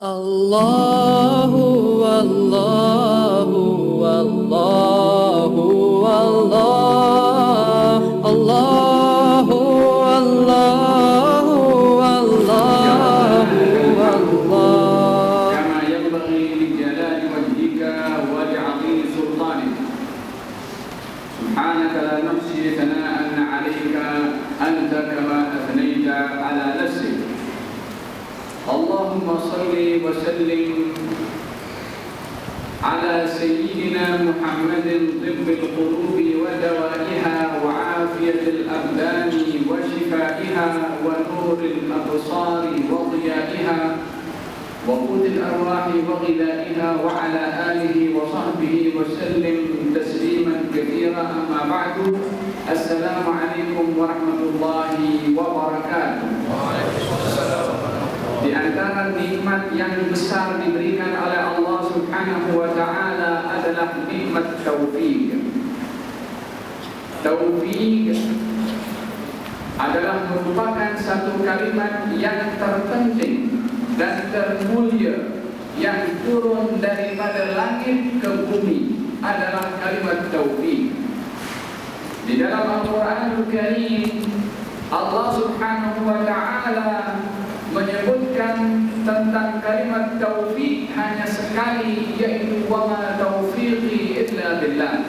Allahu Allahu Allahu Allah Allahu Allahu Allahu Allah كما ينبغي لجلال وجهك ولعظيم سلطانك سبحانك لا نحصي ثناء عليك أنت كما أثنيت على نفسك اللهم صل وسلم على سيدنا محمد طب القلوب ودوائها وعافية الأبدان وشفائها ونور الأبصار وضيائها وقوت الأرواح وغذائها وعلى آله وصحبه وسلم تسليما كثيرا أما بعد السلام عليكم ورحمة الله وبركاته. Di antara nikmat yang besar diberikan oleh Allah Subhanahu wa taala adalah nikmat taufik. Taufik adalah merupakan satu kalimat yang terpenting dan termulia yang turun daripada langit ke bumi adalah kalimat taufik. Di dalam Al-Qur'anul Karim Allah Subhanahu wa taala menyebutkan tentang kalimat taufik hanya sekali, yaitu wa ma taufiqi illa billah.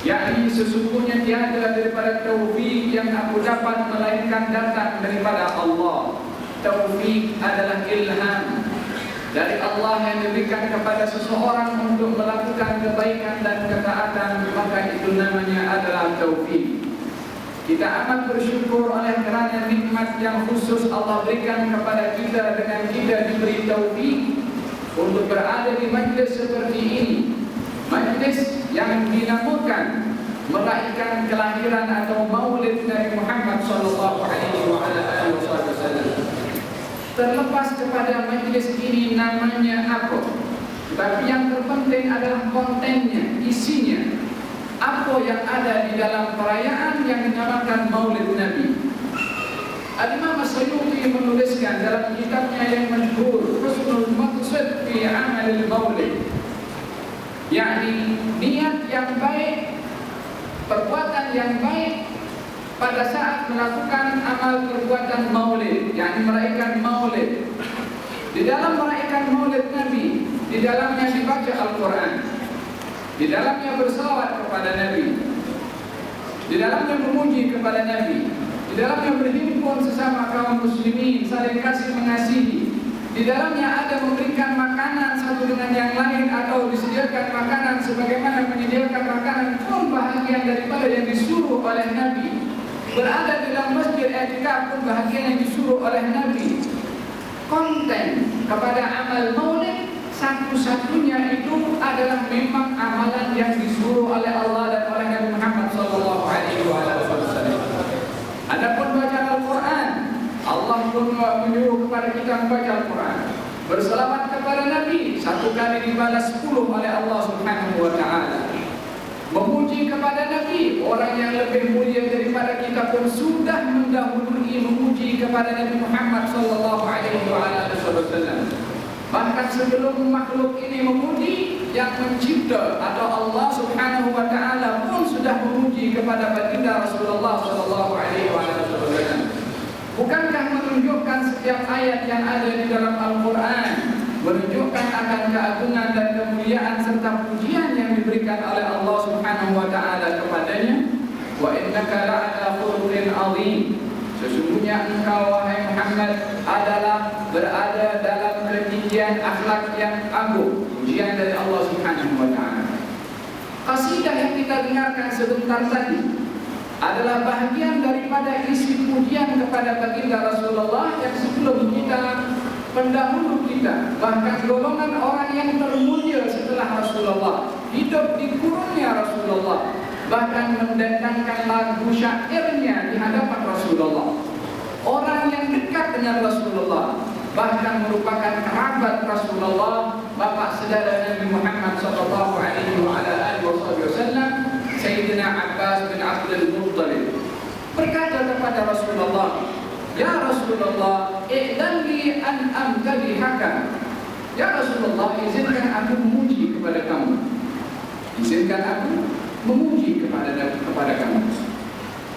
Yakni sesungguhnya tiada daripada taufik yang aku dapat melainkan datang daripada Allah. Taufik adalah ilham dari Allah yang diberikan kepada seseorang untuk melakukan kebaikan dan ketaatan, maka itu namanya adalah taufik. Kita amat bersyukur oleh kerana nikmat yang khusus Allah berikan kepada kita dengan kita diberi taufik untuk berada di majlis seperti ini. Majlis yang dinamakan meraihkan kelahiran atau maulid Nabi Muhammad sallallahu alaihi wasallam. Terlepas kepada majlis ini namanya apa, tapi yang terpenting adalah kontennya, isinya. Apa yang ada di dalam perayaan yang dinamakan Maulid Nabi. Al-Imam As-Suyuti menuliskan dalam kitabnya yang masyhur Husnul Maqsad fi Amal Maulid, yakni niat yang baik, perbuatan yang baik pada saat melakukan amal perbuatan maulid, yakni meraihkan maulid. Di dalam meraihkan maulid Nabi, di dalamnya dibaca Al-Quran, di dalamnya bersalawat kepada Nabi, di dalamnya memuji kepada Nabi, di dalamnya berhimpun sesama kaum muslimin, saling kasih mengasihi. Di dalamnya ada memberikan makanan satu dengan yang lain atau disediakan makanan sebagaimana menyediakan makanan pun bahagian daripada yang disuruh oleh Nabi. Berada di dalam masjid i'tikaf pun bahagian yang disuruh oleh Nabi. Konten kepada amal maulid satu-satunya itu adalah memang amalan yang disuruh oleh Allah dan oleh Nabi Muhammad sallallahu alaihi wasallam. Adapun baca Al-Quran, Allah pun menyuruh kepada kita membaca Al-Quran. Berselawat kepada Nabi satu kali dibalas 10 oleh Allah Subhanahu wa taala. Memuji kepada Nabi, orang yang lebih mulia daripada kita pun sudah mendahului memuji kepada Nabi Muhammad sallallahu alaihi wasallam. Bahkan sebelum makhluk ini memuji, yang mencipta atau Allah Subhanahu wa taala pun sudah memuji kepada baginda Rasulullah sallallahu alaihi wasallam. Bukankah menunjukkan setiap ayat yang ada di dalam Al-Quran menunjukkan akan keagungan dan kemuliaan serta pujian yang diberikan oleh Allah Subhanahu wa taala kepadanya? Wa innaka la'ala khuluqin 'azim. Sesungguhnya engkau wahai Muhammad adalah berada dalam ketinggian akhlak yang agung, pujian dari Allah Subhanahu wa taala. Qasidah yang kita dengarkan sebentar tadi adalah bahagian daripada isi pujian kepada baginda Rasulullah yang sebelum kita, pendahulu kita, bahkan golongan orang yang termulia setelah Rasulullah hidup di kurunnya Rasulullah, bahkan mendendangkan lagu syairnya di hadapan Rasulullah. Orang yang dekat dengan Rasulullah, bahkan merupakan kerabat Rasulullah, bapa saudara Nabi Muhammad sallallahu alaihi wasallam, Sayyidina Abbas bin Abdul Muttalib, berkata kepada Rasulullah, "Ya Rasulullah, "I'lan li an amtadihaka." Ya Rasulullah, izinkan aku memuji kepada kamu. Izinkan aku memuji kepada kamu.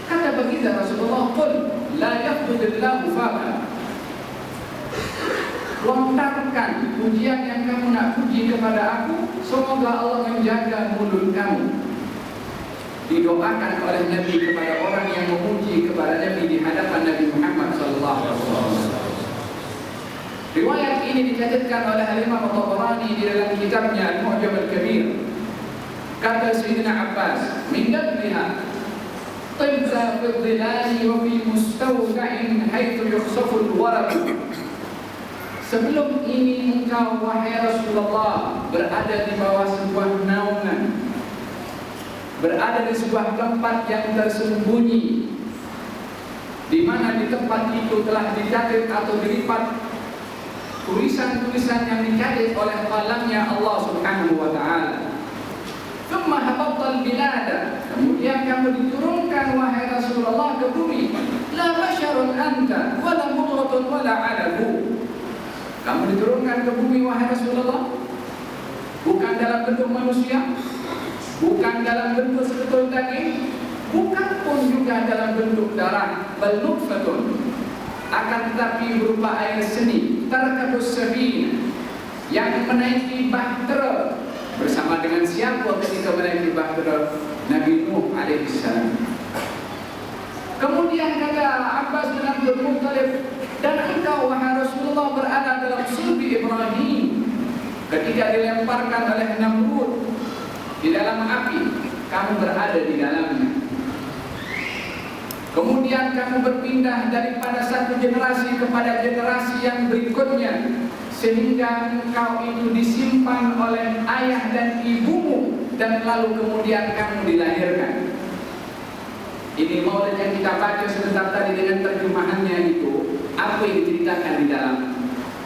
Kata baginda Rasulullah, "Qul la yaqbudillahu faka." Lontarkan pujian yang kamu nak puji kepada aku, semoga Allah menjaga mulut kamu. Didoakan oleh Nabi kepada orang yang memuji kepada Nabi di hadapan Nabi Muhammad SAW. Riwayat ini dicatatkan oleh Imam At-Tabarani di dalam kitabnya Al-Mu'jam Al-Kabir. Kata Sayyidina Abbas, "Min qabliha tibta fi dhilali wa fi mustawda'in haitsu yukhsafu al-waraq." Sebelum ini engkau wahai Rasulullah berada di bawah sebuah naungan, berada di sebuah tempat yang tersembunyi, di mana di tempat itu telah dicatat atau dilipat tulisan-tulisan yang dicatat oleh kalamnya Allah Subhanahu wa taala. Thumma habattal bilada, kemudian kamu diturunkan wahai Rasulullah ke bumi. La basyarun anta wala mudghatun wala 'alabu. Kamu diturunkan ke bumi wahai Rasulullah, bukan dalam bentuk manusia, bukan dalam bentuk seketul daging, bukan pun juga dalam bentuk darah, bal nutfatun, akan tetapi berupa air seni, tarkabus sabin, yang menaiki bahtera. Bersama dengan siapa ketika menaiki bahtera? Nabi Nuh alaihissalam. Kemudian kata Abbas bin Abdul Muttalib, dan engkau wahai Rasulullah berada dalam sulbi Ibrahim ketika dilemparkan oleh Namrud di dalam api, kamu berada di dalamnya. Kemudian kamu berpindah daripada satu generasi kepada generasi yang berikutnya, sehingga engkau itu disimpan oleh ayah dan ibumu, dan lalu kemudian kamu dilahirkan. Ini maulid yang kita baca sebentar tadi dengan terjemahannya itu, apa yang diceritakan di dalam?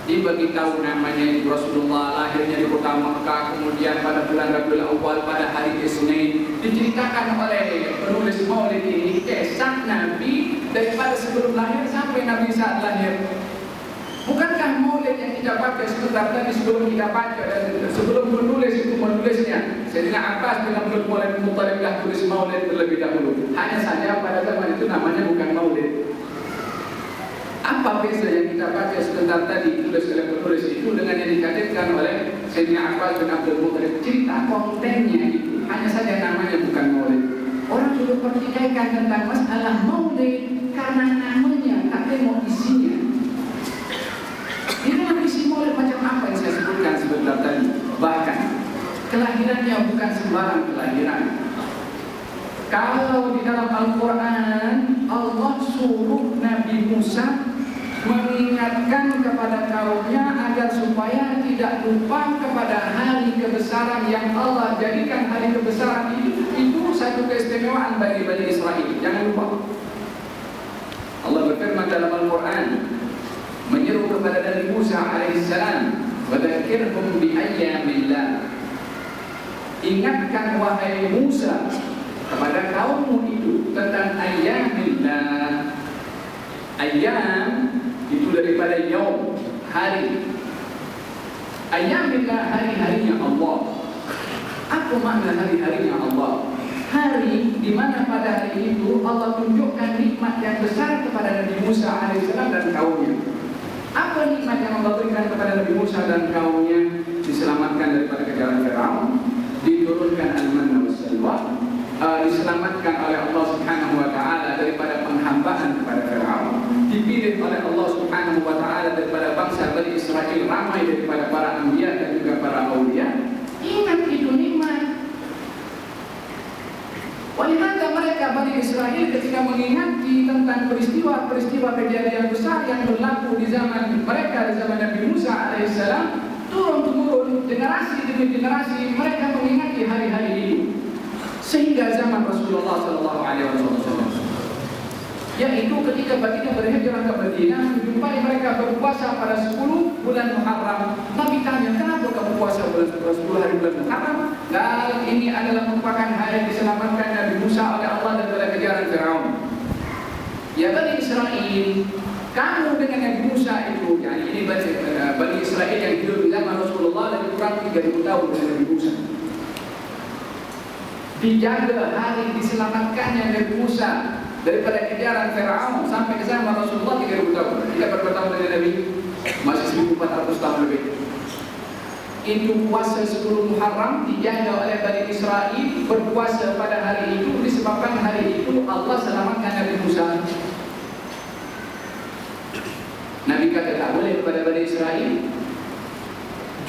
Diberitahu namanya itu Rasulullah, lahirnya di kota Makkah, kemudian pada bulan Rabiul Awal pada hari Isnin. Diceritakan oleh penulis maulid ini kisah Nabi daripada sebelum lahir sampai Nabi saat lahir. Bukankah maulid yang kita baca sebentar tadi sebelum kita baca dan sebelum menulis itu menulisnya Sayyidina Abbas bin Abdul Muttalib dah tulis maulid terlebih dahulu. Hanya saja pada zaman itu namanya bukan maulid. Apa beza yang kita baca sebentar tadi tulis oleh penulis itu dengan yang dikaitkan oleh Sayyidina Abbas bin Abdul Muttalib? Cerita kontennya itu hanya saja namanya bukan maulid. Orang sudah pertikaikan tentang masalah maulid karena namanya tapi mau isinya. Ini isi maulid macam apa yang saya sebutkan sebentar tadi. Bahkan kelahirannya bukan sembarang kelahiran. Kalau di dalam Al-Quran Allah suruh Nabi Musa mengingatkan kepada kaumnya agar supaya tidak lupa kepada hari kebesaran yang Allah jadikan hari kebesaran itu satu keistimewaan bagi Bani Israel. Jangan lupa. Allah berfirman dalam Al-Quran menyeru kepada Nabi Musa alaihissalam, "Wadzakirhum bi ayyamillah." Ingatkan wahai Musa kepada kaummu itu tentang ayyamillah. Ayyam itu daripada yaum, hari. Ayyamillah, hari-harinya Allah. Apa makna hari-harinya Allah? Hari di mana pada hari itu Allah tunjukkan nikmat yang besar kepada Nabi Musa alaihissalam dan kaumnya. Apa nikmat yang Allah berikan kepada Nabi Musa dan kaumnya? Diselamatkan daripada kejaran Firaun, diturunkan al-manna was-salwa, diselamatkan oleh Allah Subhanahu wa taala daripada penghambaan kepada Firaun, dipilih oleh Allah Subhanahu wa taala daripada bangsa Bani Israel ramai daripada para anbiya dan juga para aulia. Ingat itu nikmat. Walihada mereka Bani Israel ketika mengingati tentang peristiwa-peristiwa kejadian besar yang berlaku di zaman mereka, di zaman Nabi Musa alaihissalam, turun-temurun generasi demi generasi mereka mengingati hari-hari itu sehingga zaman Rasulullah SAW, yaitu ketika baginda berhijrah ke Madinah, menjumpai mereka berpuasa pada 10 bulan Muharram. Nabi tanya, kenapa kamu puasa 10 hari bulan Muharram? Dan ini adalah merupakan hari diselamatkan Nabi Musa oleh Allah daripada kejaran Firaun. Ya Bani Israel, Kamu dengan Nabi Musa itu, yani ini Bani Israel yang hidup di zaman Rasulullah lebih kurang 3000 tahun dengan Nabi Musa. Dijaga hari diselamatkannya Nabi Musa daripada kejaran Firaun sampai ke zaman Rasulullah 3000 tahun. Tidak berapa tahun dengan Nabi? Masih 1400 tahun lebih. Itu puasa 10 Muharram dijaga oleh Bani Israel, berpuasa pada hari itu disebabkan hari itu Allah selamatkan Nabi Musa. Nabi kata tak boleh kepada Bani Israel.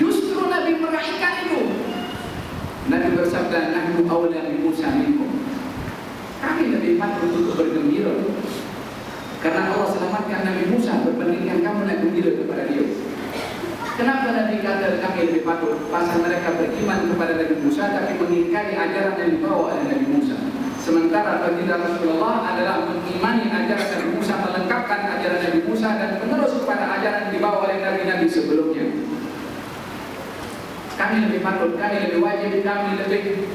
Justru Nabi meraihkan itu. Nabi bersabda, nahnu awla bi Musa minkum. Kami lebih patut untuk bergembira karena Allah selamatkan Nabi Musa berbandingkan kamu nak gembira kepada dia. Kenapa Nabi kata kami lebih patut? Pasal mereka beriman kepada Nabi Musa tapi mengingkari ajaran yang dibawa oleh Nabi Musa. Sementara baginda Rasulullah adalah mengimani ajaran Nabi Musa, melengkapkan ajaran Nabi Musa dan menerus kepada ajaran yang dibawa oleh Nabi-Nabi sebelumnya. Kami lebih patut, kami lebih wajib, kami lebih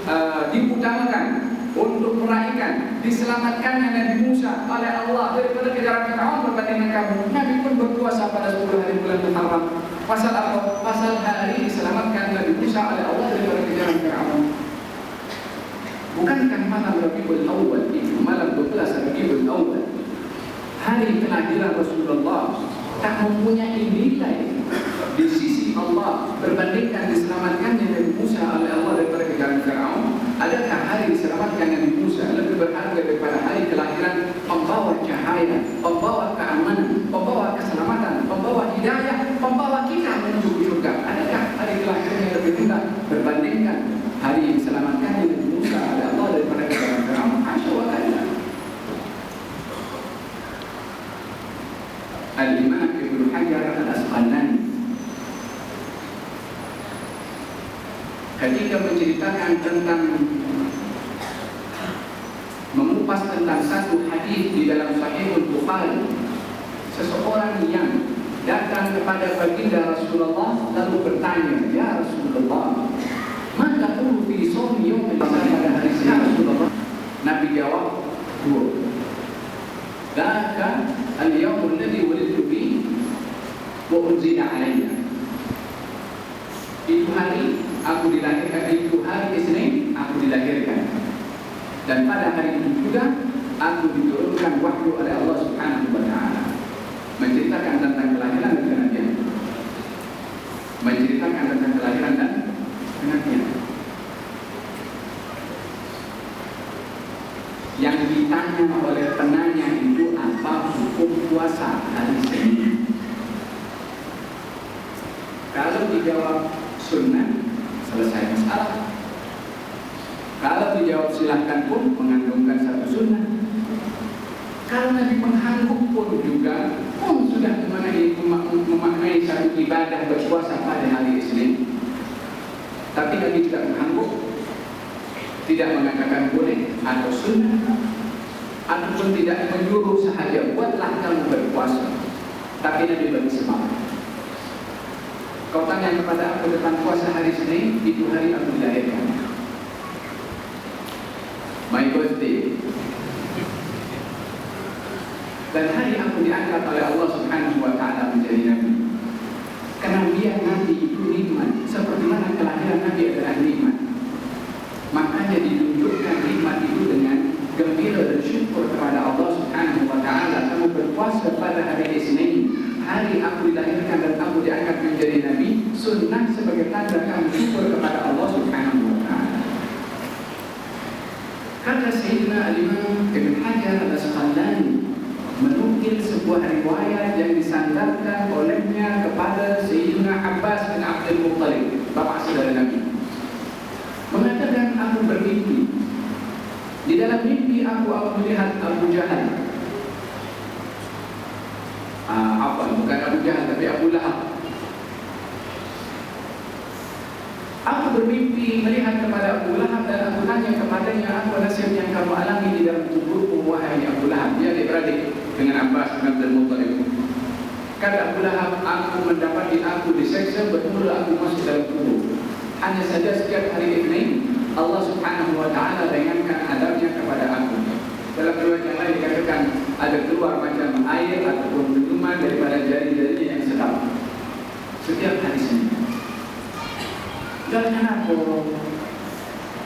diutamakan untuk meraihkan diselamatkannya Nabi Musa oleh Allah daripada kejaran Firaun berbandingkan kamu. Nabi pun berpuasa pada 10 hari bulan Muharram. Pasal apa? Pasal hari diselamatkan Nabi Musa oleh Allah daripada kejaran Firaun. Bukankah malam Rabiul Awal itu malam 12 Rabiul Awal, hari kelahiran Rasulullah, tak mempunyai nilai di sisi Allah berbandingkan diselamatkannya Nabi Musa oleh Allah daripada kejaran Firaun? Adakah hari diselamatkan Nabi Musa lebih berharga daripada hari kelahiran pembawa cahaya, pembawa keamanan, pembawa keselamatan, pembawa hidayah, pembawa kita menuju surga? Adakah hari kelahirannya lebih rendah berbandingkan hari diselamatkannya Nabi Musa oleh Allah daripada kejaran Firaun? Hasya wa kalla. Al-Imam Ibnu Hajar Al-Asqalani ketika menceritakan tentang mengupas tentang satu hadis di dalam Sahihul Bukhari, seseorang yang datang kepada baginda Rasulullah lalu bertanya, ya Rasulullah, maka taqulu fi shaumi yaum al-Jumat, pada hari Senin Rasulullah? Nabi jawab, dua. Dzaka al-yawm alladhi wulidtu fihi wa unzila alayya. Itu hari aku dilahirkan, itu hari Isnin aku dilahirkan, dan pada hari itu juga aku diturunkan wahyu oleh Allah Subhanahu wa taala, menceritakan tentang kelahiran dan kenabian, menceritakan tentang kelahiran dan kenabian. Yang ditanya oleh penanya itu apa hukum puasa hari Senin? Kalau dijawab sunnah, selesai masalah. Kalau dijawab silahkan pun mengandungkan satu sunnah. Kalau Nabi mengangguk pun juga sudah memaknai satu ibadah berpuasa pada hari Isnin. Tapi Nabi tidak mengangguk, tidak mengatakan boleh atau sunnah, ataupun tidak menyuruh sahaja buatlah kamu berpuasa. Tapi Nabi bagi semangat. Kau tanya kepada aku tentang puasa hari Senin, itu hari aku dilahirkan. My birthday. Dan hari aku diangkat oleh Allah Subhanahu wa taala menjadi nabi. Kenabian Nabi itu nikmat, seperti mana kelahiran Nabi adalah nikmat. Makanya ditunjukkan nikmat itu dengan gembira dan syukur kepada Allah Subhanahu wa taala. Kamu berpuasa pada hari Isnin, hari aku dilahirkan dan aku diangkat menjadi nabi, sunnah sebagai tanda kamu syukur kepada Allah Subhanahu wa taala. Kata Sayyidina Al-Imam Ibn Hajar Al-Asqalani menukil sebuah riwayat yang disandarkan olehnya kepada Sayyidina Abbas bin Abdul Muttalib, bapak saudara Nabi, mengatakan, aku bermimpi. Di dalam mimpi aku melihat Abu Jahal. Bukan Abu Jahal tapi Abu Lahab. Aku bermimpi melihat kepada Abu Lahab dan aku tanya kepadanya, apa nasihat yang kamu alami di dalam tubuhmu wahai Abu Lahab? Dia adik-beradik dengan Abbas bin Abdul Muttalib. Kata Abu Lahab, aku mendapati aku diseksa bermula aku masuk dalam tubuh. Hanya saja setiap hari Isnin Allah Subhanahu wa taala ringankan adabnya kepada aku. Dalam riwayat yang lain dikatakan ada keluar macam air ataupun minuman daripada jari-jarinya yang sedap setiap hari Senin. Dan kenapa?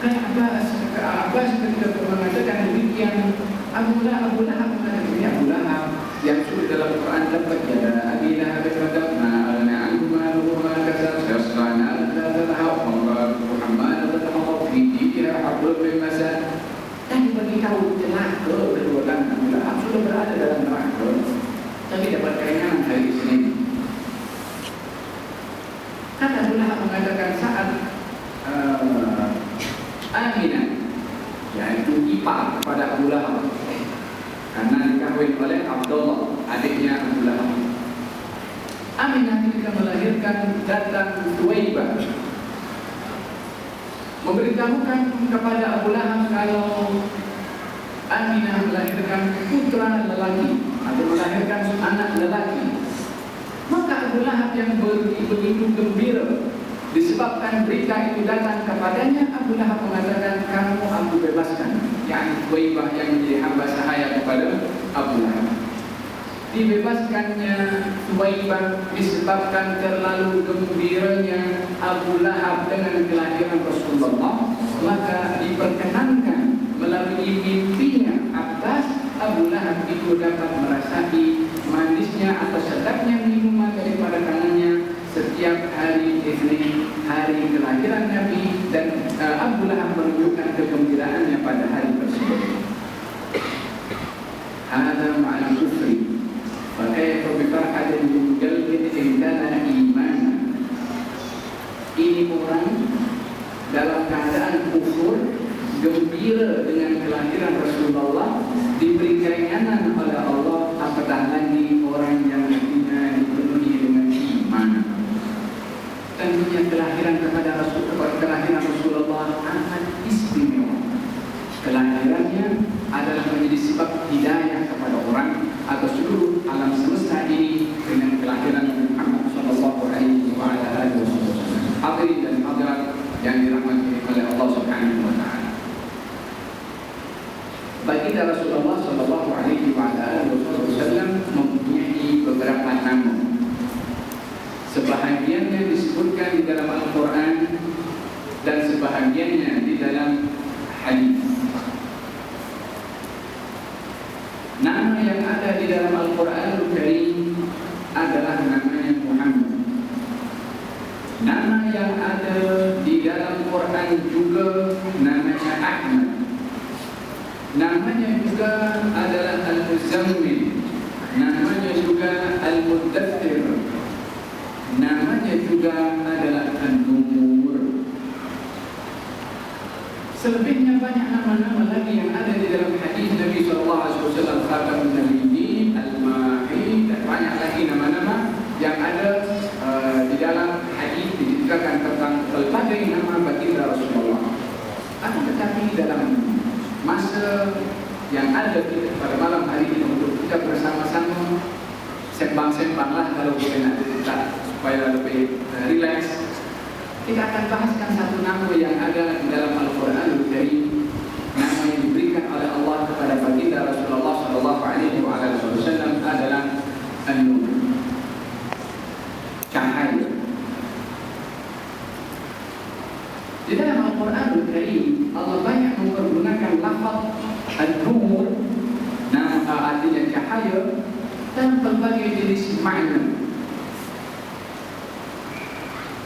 Kayak Abbas ketika mengatakan demikian, Abu Lahab mengatakan ini Abu Lahab yang sudah dalam Quran dapat ya Abi Lahab berkata, "Ana anmalu ma kasab yasrana al-lahab Muhammad berkata fi dia hablum min masad." Dan beritahu celaka kedua dan Abu Lahab sudah berada dalam neraka, tapi dapat keringanan hari Senin. Kata Abu Lahab mengatakan saat Aminah, yaitu ipar kepada Abu Lahab, karena dikahwin oleh Abdullah, adiknya Abu Lahab. Aminah ketika melahirkan datang Suwaibah memberitahukan kepada Abu Lahab kalau Aminah melahirkan putra lelaki atau melahirkan anak lelaki. Maka Abu Lahab yang begitu gembira disebabkan berita itu datang kepadanya, Abu Lahab mengatakan, kamu aku bebaskan, yakni Suwaibah yang menjadi hamba sahaya kepada Abu Lahab. Dibebaskannya Suwaibah disebabkan terlalu gembiranya Abu Lahab dengan kelahiran Rasulullah, maka diperkenankan melalui mimpinya Abbas, Abu Lahab itu dapat merasai manisnya atau sedapnya minuman daripada tangannya setiap hari Isnin, hari kelahiran Nabi, dan Abu Lahab menunjukkan kegembiraannya pada hari tersebut. Hada ma'al kufri, fakaifa bi farhatin mujalladin indana iman. Ini orang dalam keadaan kufur, gembira dengan kelahiran Rasulullah, diberi keringanan oleh Allah, apatah lagi orang yang hatinya dipenuhi dengan iman. Tentunya kelahiran kelahiran Rasulullah amat istimewa. Kelahirannya adalah menjadi sebab hidayah kepada orang atau seluruh alam semesta ini dengan kelahiran Muhammad sallallahu alaihi wasallam. Hadirin dan hadirat yang dirahmati oleh Allah Subhanahu wa taala. Baginda Rasulullah sallallahu alaihi wasallam mempunyai beberapa nama. Sebahagiannya disebutkan di dalam Al-Quran dan sebahagiannya di dalam hadis. Nama yang ada di dalam Al-Quran Al-Karim adalah namanya Muhammad. Nama yang ada di dalam Quran juga namanya Ahmad. Namanya juga adalah Al-Muzammil. Namanya juga Al-Muddathir. Namanya juga adalah An-Nur. Selebihnya banyak nama-nama lagi yang ada di dalam hadis Nabi SAW, Khatamun Nabiyyin, Al-Mahi, dan banyak lagi nama-nama yang ada di dalam hadis diceritakan tentang berbagai nama baginda Rasulullah. Akan tetapi dalam masa yang ada pada malam hari ini untuk kita bersama-sama sembang-sembanglah kalau kita nak cerita supaya lebih relax. Kita akan bahaskan satu nama yang ada di dalam Al-Quran Al-Karim, nama yang diberikan oleh Allah kepada baginda Rasulullah sallallahu alaihi wasallam adalah An-Nur, cahaya. Di dalam Al-Quran Al-Karim Allah banyak mempergunakan lafaz An-Nur, nama artinya cahaya, dan berbagai jenis makna.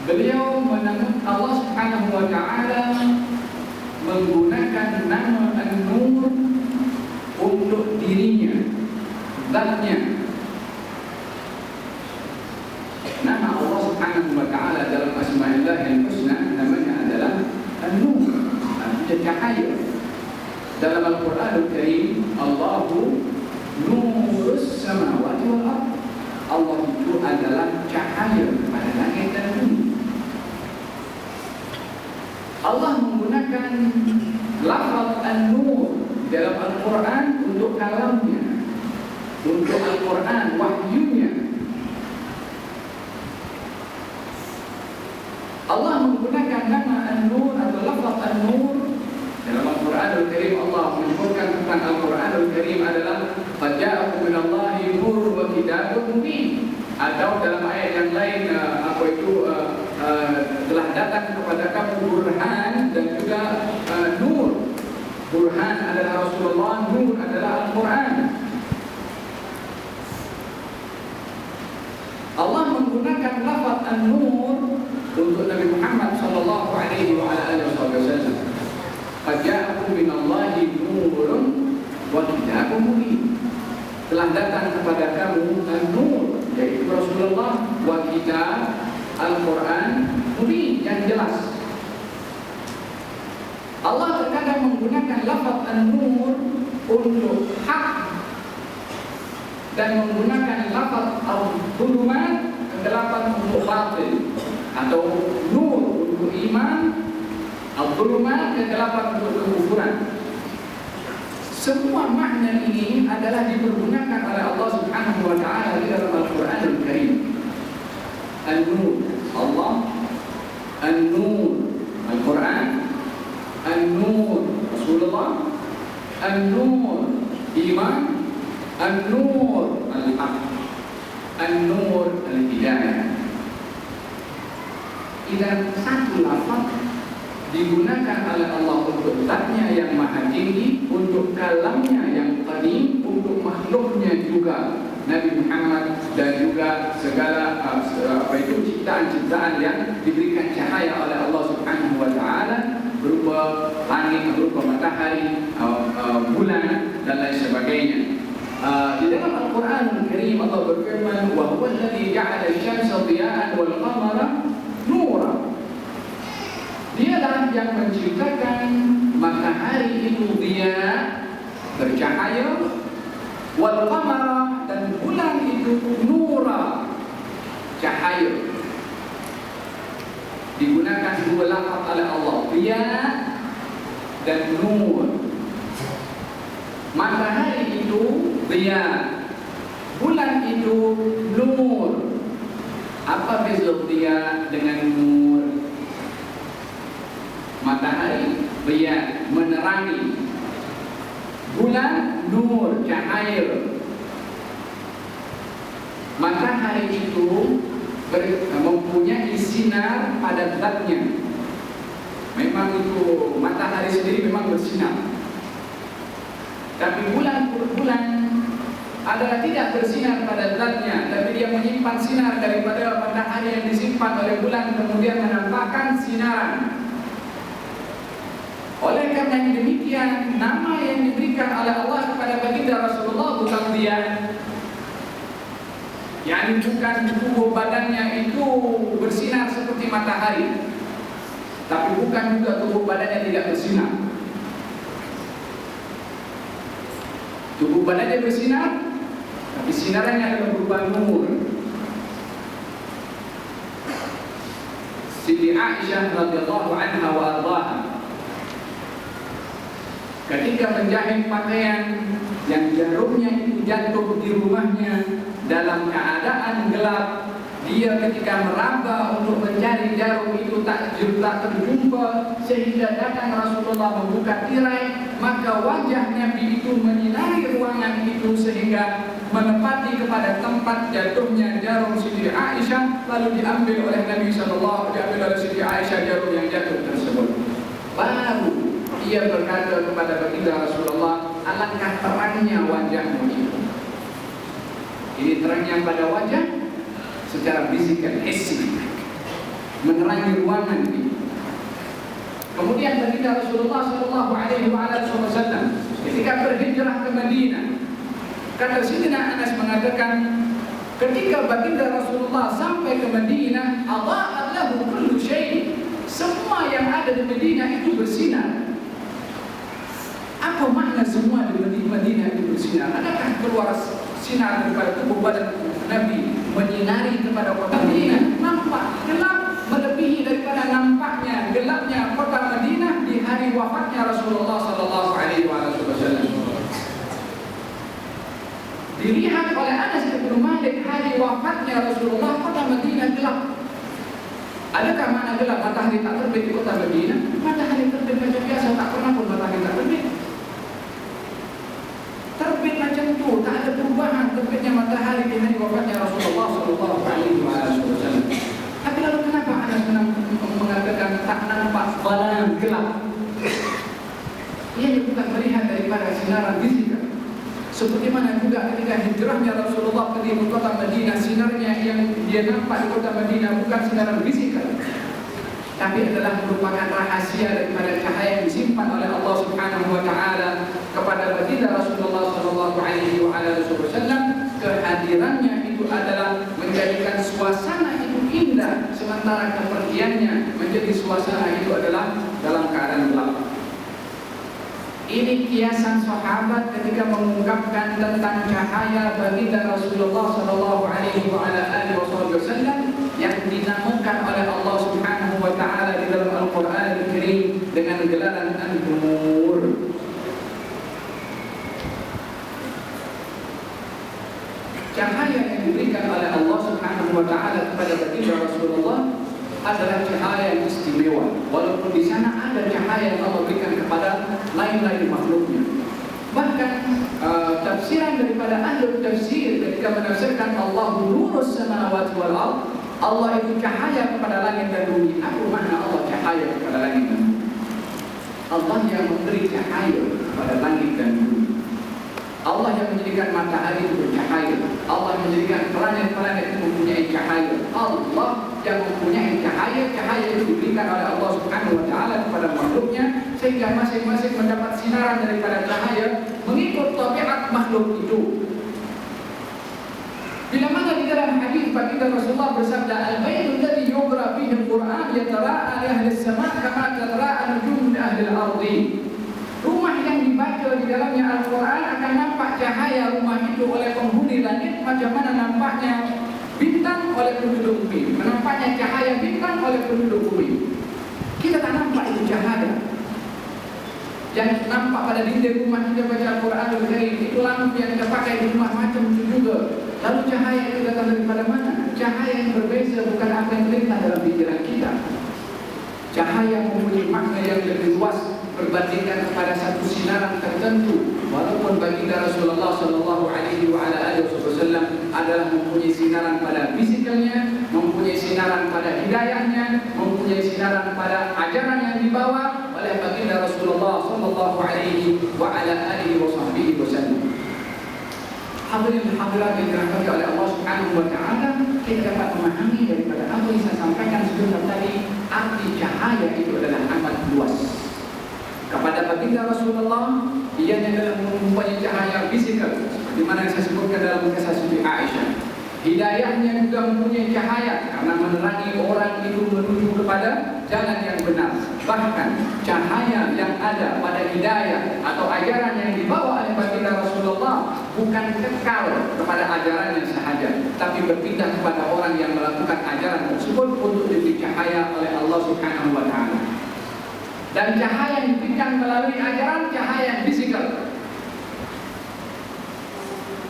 Beliau menanggung Allah Subhanahu wa taala menggunakan nama An-Nur untuk dirinya, zatnya. Nama Allah Subhanahu wa taala dalam Asma'illahil Husna namanya adalah An-Nur, artinya cahaya. Dalam Al-Quran Al-Karim, Allahu Nurus Samawati wal Ardh. Allah itu adalah cahaya pada langit dan bumi. Allah menggunakan lafaz An-Nur dalam Al-Quran untuk kalamnya, untuk Al-Quran wahyunya. Allah menggunakan nama An-Nur atau lafaz An-Nur dalam Al-Quran Al-Karim. Allah menyebutkan tentang Al-Quran Al-Karim adalah qad ja'akum minallahi nurun wa kitabun mubin. datang kepada kamu burhan dan juga nur. Burhan adalah Rasulullah, nur adalah Al-Quran. Allah menggunakan lafaz an-nur untuk Nabi Muhammad sallallahu alaihi wa alihi wasallam. Qad ja'akum minallahi nurun wa kitabun mubin. Telah datang kepada kamu an-nur, yaitu Rasulullah, wa kitab Al-Quran mubin, yang jelas. Allah terkadang menggunakan lafaz an-nur untuk hak dan menggunakan lafaz al-dhulumat, kegelapan, untuk batil, atau nur untuk iman, al-dhulumat, kegelapan, untuk kekufuran. Semua makna ini adalah dipergunakan oleh Allah Subhanahu wa taala di dalam Al-Qur'an Al-Karim. An-nur Allah, an-nur Al-Quran, an-nur Rasulullah, an-nur iman, an-nur al-haq, an-nur al-hidayah. Dan satu lafaz digunakan oleh Allah untuk zatnya yang maha tinggi, untuk kalamnya yang qadim, untuk makhluknya juga Nabi Muhammad, dan juga segala ciptaan-ciptaan yang diberikan cahaya oleh Allah Subhanahu wa taala, berupa langit, berupa matahari, bulan, dan lain sebagainya. Di dalam Al-Quran Al-Karim Allah berfirman, wa huwa alladhi ja'ala asy-syamsa dhiya'an wal qamara nura. Dialah yang menciptakan matahari itu dia bercahaya, wal qamara, dan bulan itu nura, cahaya. Digunakan dua lafaz oleh Allah, dia dan nur. Matahari itu dia, bulan itu nur. Apa beza dia dengan nur? Matahari dia menerangi, bulan nur, cahaya. Matahari itu mempunyai sinar pada zatnya. Memang itu matahari sendiri memang bersinar. Tapi bulan adalah tidak bersinar pada zatnya, tapi dia menyimpan sinar daripada matahari yang disimpan oleh bulan, kemudian menampakkan sinaran. Oleh karena demikian, nama yang diberikan oleh Allah kepada baginda Rasulullah bukan dia, yang bukan tubuh badannya itu bersinar seperti matahari, tapi bukan juga tubuh badannya tidak bersinar. Tubuh badannya bersinar, tapi sinarannya adalah berupa nur. Siti Aisyah radhiyallahu anha wa ardhaha ketika menjahit pakaian yang jarumnya itu jatuh di rumahnya dalam keadaan gelap, dia ketika meraba untuk mencari jarum itu tak terjumpa, sehingga datang Rasulullah membuka tirai, maka wajah Nabi itu menyinari ruangan itu sehingga menepati kepada tempat jatuhnya jarum Siti Aisyah, lalu diambil oleh Nabi sallallahu alaihi Siti Aisyah jarum yang jatuh tersebut. Baru ia berkata kepada baginda Rasulullah, alangkah terangnya wajahmu itu. Ini terangnya pada wajah secara fisikal, hissi, menerangi ruangan ini. Kemudian baginda Rasulullah sallallahu alaihi wasallam ketika berhijrah ke Madinah, kata Sayyidina Anas mengatakan, ketika baginda Rasulullah sampai ke Madinah, adha'at lahu kullu syai', semua yang ada di Madinah itu bersinar. Apa makna semua di Madinah itu bersinar? Adakah keluar sinar daripada tubuh badan Nabi menyinari kepada kota Madinah? Nampak gelap melebihi daripada nampaknya gelapnya kota Madinah di hari wafatnya Rasulullah sallallahu alaihi wasallam. Dilihat oleh Anas bin Malik, hari wafatnya Rasulullah kota Madinah gelap. Adakah makna gelap? Matahari tak terbit di kota Madinah? Matahari terbit macam biasa, tak pernah pun matahari tak terbit. Terbit macam itu, tak ada perubahan terbitnya matahari di hari wafatnya Rasulullah sallallahu alaihi wasallam. Tapi lalu kenapa Anas mengatakan malam gelap. Ia bukan melihat daripada sinaran fisika. Seperti mana juga ketika hijrahnya Rasulullah ke kota Madinah, sinarnya yang dia nampak di kota Madinah bukan sinaran fisika, tapi adalah merupakan rahasia daripada cahaya yang disimpan oleh Allah Subhanahu wa taala kepada baginda Rasulullah sallallahu alaihi wasallam. Kehadirannya itu adalah menjadikan suasana itu indah, sementara kepergiannya menjadi suasana itu adalah dalam keadaan gelap. Ini kiasan sahabat ketika mengungkapkan tentang cahaya baginda Rasulullah sallallahu alaihi wasallam yang dinamakan oleh Allah Subhanahu wa taala di dalam Al-Qur'an Al-Karim dengan gelaran An-Nur. Cahaya yang diberikan oleh Allah Subhanahu wa taala kepada baginda Rasulullah adalah cahaya yang istimewa, walaupun di sana ada cahaya yang Allah berikan kepada lain-lain makhluknya. Bahkan tafsiran daripada ahli tafsir ketika menafsirkan Allah nurus samawati wal ard, Allah itu cahaya kepada langit dan bumi. Apa makna Allah cahaya kepada langit dan bumi? Allah yang memberi cahaya kepada langit dan bumi. Allah yang menjadikan matahari itu bercahaya. Allah yang menjadikan planet-planet itu mempunyai cahaya. Allah yang mempunyai cahaya. Cahaya itu diberikan oleh Allah Subhanahu wa taala kepada makhluknya, sehingga masing-masing mendapat sinaran daripada cahaya mengikut tabiat makhluk itu. Bila mana di dalam hadis baginda Rasulullah bersabda, "Al-baitul ladzi yuqra fihi al-Qur'an yatara'a li ahli as-sama' kama tatara'a an-nujum li ahli al-ardi." Rumah yang dibaca di dalamnya Al-Quran akan nampak cahaya rumah itu oleh penghuni langit, macam mana nampaknya bintang oleh penduduk bumi, menampaknya cahaya bintang oleh penduduk bumi. Kita tak nampak itu cahaya. Yang nampak pada dinding rumah kita baca Al-Quran Al-Karim, itu lampu yang kita pakai di rumah macam itu juga. Lalu cahaya itu datang daripada mana? Cahaya yang berbeza, bukan apa yang terlintas dalam pikiran kita. Cahaya mempunyai makna yang lebih luas berbandingkan kepada satu sinaran tertentu. Walaupun baginda Rasulullah sallallahu alaihi wasallam adalah mempunyai sinaran pada fisikalnya, mempunyai sinaran pada hidayahnya, mempunyai sinaran pada ajaran yang dibawa oleh baginda Rasulullah sallallahu alaihi wasallam. Hadirin hadirat yang dirahmati oleh Allah Subhanahu wa taala, kita dapat memahami daripada apa yang saya sampaikan sebelum tadi, arti cahaya itu adalah amat luas. Kepada baginda Rasulullah, ianya adalah mempunyai cahaya fisikal, seperti mana yang saya sebutkan dalam kisah Siti Aisyah. Hidayahnya juga mempunyai cahaya karena menerangi orang itu menuju kepada jalan yang benar. Bahkan cahaya yang ada pada hidayah atau ajaran yang dibawa oleh baginda Rasulullah bukan kekal kepada ajarannya sahaja, tapi berpindah kepada orang yang melakukan ajaran tersebut untuk diberi cahaya oleh Allah Subhanahu wa taala. Dan cahaya yang diberikan melalui ajaran cahaya yang fisikal.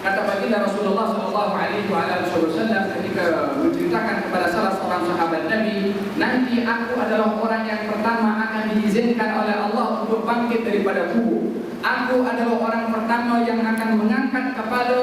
Kata baginda Rasulullah sallallahu alaihi wasallam ketika menceritakan kepada salah seorang sahabat Nabi, nanti aku adalah orang yang pertama akan diizinkan oleh Allah untuk bangkit daripada kubur. Aku adalah orang pertama yang akan mengangkat kepala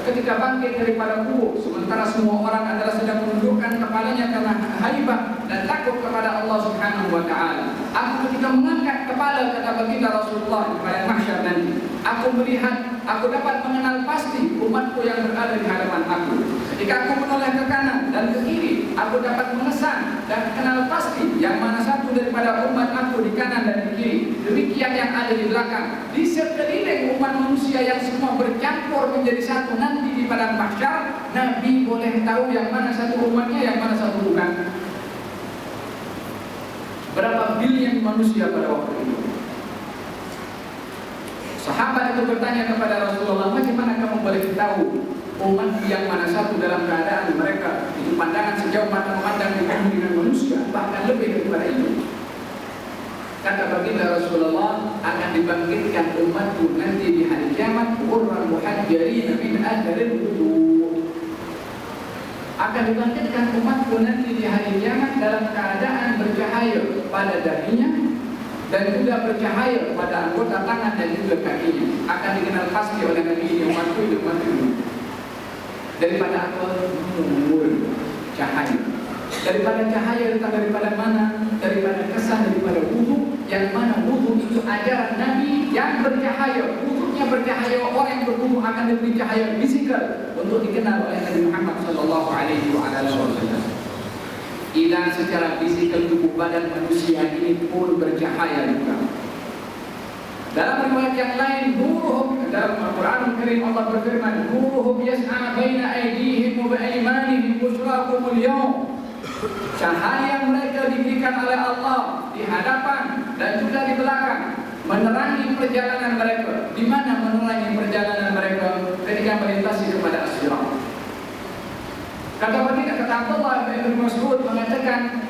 ketika bangkit daripada kubur, sementara semua orang adalah sedang menundukkan kepalanya karena haibah dan takut kepada Allah Subhanahu wa taala. Aku ketika mengangkat kepala, kata baginda Rasulullah, pada mahsyar nanti, aku melihat, aku dapat mengenal pasti umatku yang berada di hadapan aku. Ketika aku menoleh ke kanan dan ke kiri, aku dapat mengesan dan kenal pasti yang mana satu daripada umat aku di kanan dan di kiri. Demikian yang ada di belakang. Di sekeliling umat manusia yang semua bercampur menjadi satu nanti di padang mahsyar, Nabi boleh tahu yang mana satu umatnya, yang mana satu bukan. Berapa bilion manusia pada waktu itu? Sahabat itu bertanya kepada Rasulullah, bagaimana kamu boleh tahu umat yang mana satu dalam keadaan mereka itu pandangan sejauh mata memandang dengan manusia, bahkan lebih daripada itu. Kata baginda Rasulullah, akan dibangkitkan umatku nanti di hari kiamat, qurran muhajjalin min athiril wudu. Akan dibangkitkan umatku nanti di hari kiamat dalam keadaan bercahaya pada dahinya dan juga bercahaya pada anggota tangan dan juga kakinya. Akan dikenal pasti oleh Nabi ini umatku itu daripada apa? Nur, cahaya. Daripada cahaya datang daripada mana? Daripada kesan daripada wudu, yang mana wudu itu ajaran Nabi yang bercahaya. Wudunya bercahaya, orang yang berwudu akan diberi cahaya fisikal untuk dikenal oleh Nabi Muhammad sallallahu alaihi wasallam. Idan secara fisikal tubuh badan manusia ini pun bercahaya juga. Dalam riwayat yang lain, nuruhum, dalam Al-Quran Al-Karim Allah berfirman, nuruhum yas'a baina aydihim wa bi'aymanihim busyrakumul yawm. Cahaya mereka diberikan oleh Allah di hadapan dan juga di belakang, menerangi perjalanan mereka. Di mana menerangi perjalanan mereka? Ketika melintasi kepada as-sirat. Kata Abdullah bin Mas'ud mengatakan,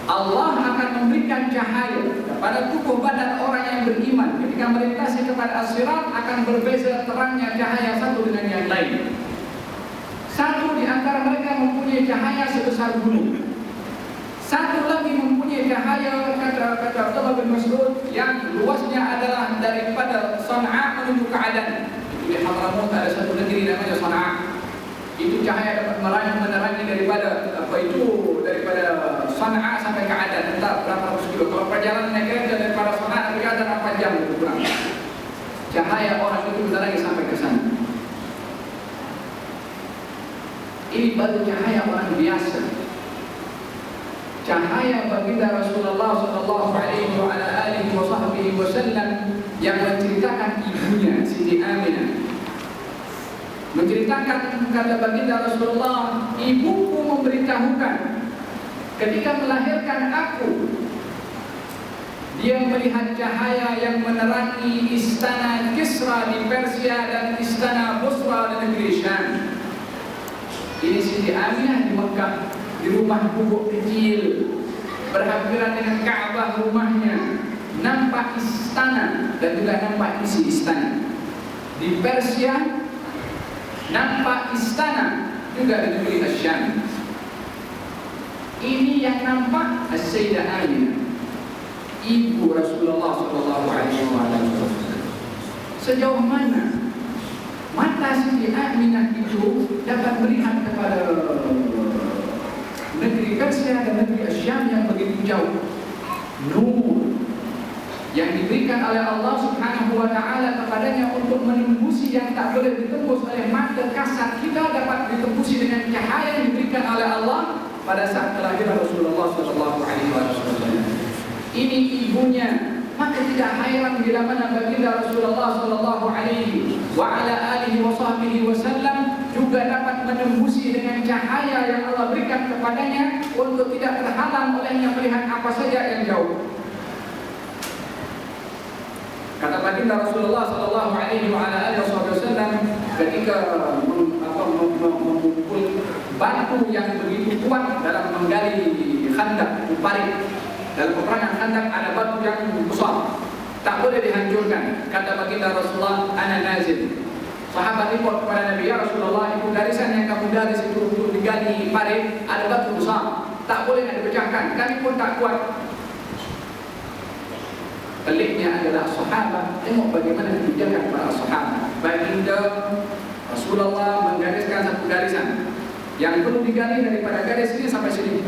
Allah akan memberikan cahaya kepada tubuh badan orang yang beriman. Ketika melintasi kepada as-sirat akan berbeza terangnya cahaya satu dengan yang lain. Satu di antara mereka mempunyai cahaya sebesar gunung. Satu lagi mempunyai cahaya, kata Abdullah bin Mas'ud, yang luasnya adalah daripada Sana'a menuju ke Adan. Di Hadramaut ada satu negeri namanya Sana'a. Itu cahaya dapat menerangi daripada Sana'a sampai ke Adan, entah berapa ratus kilo. Kalau perjalanan naik kereta daripada Sana'a ke Adan 4 jam lebih kurang. Cahaya orang itu menerangi sampai ke sana. Ini baru cahaya orang biasa. Cahaya baginda Rasulullah sallallahu alaihi wasallam yang menceritakan ibunya Siti Aminah. Menceritakan, kata baginda Rasulullah, ibuku memberitahukan ketika melahirkan aku, dia melihat cahaya yang menerangi istana Kisra di Persia dan istana Busra di negeri Syam. Ini Siti Aminah di Mekah, di rumah gubuk kecil, berhampiran dengan Ka'bah rumahnya, nampak istana dan juga nampak isi istana. Di Persia nampak istana juga di negeri Syam. Ini yang nampak As-Sayyidah Aminah, ibu Rasulullah sallallahu alaihi wasallam. Sejauh mana mata Siti Aminah itu dapat melihat kepada negeri Persia dan negeri Syam yang begitu jauh. Nur yang diberikan oleh Allah Subhanahu wa taala kepadanya untuk menembusi yang tak boleh ditembus oleh mata kasar kita, dapat ditembusi dengan cahaya yang diberikan oleh Allah pada saat kelahiran Rasulullah sallallahu alaihi wasallam. Ini ibunya. Maka tidak heran bila mana baginda Rasulullah sallallahu alaihi wasallam juga dapat menembusi dengan cahaya yang Allah berikan kepadanya untuk tidak terhalang olehnya melihat apa saja yang jauh. Kata baginda Rasulullah sallallahu alaihi wasallam ketika mengumpul batu yang begitu kuat dalam menggali khandak parit. Dalam peperangan Khandaq ada batu yang besar, tak boleh dihancurkan. Kata baginda Rasulullah, ana nazil. Sahabat report kepada Nabi, ya Rasulullah, itu garisan yang kamu garis itu untuk digali parit, ada batu besar, tak boleh dipecahkan. Kami pun tak kuat. Peliknya adalah sahabat. Tengok bagaimana kebijakan para sahabat. Baginda Rasulullah menggariskan satu garisan yang perlu digali daripada garis ini sampai sini.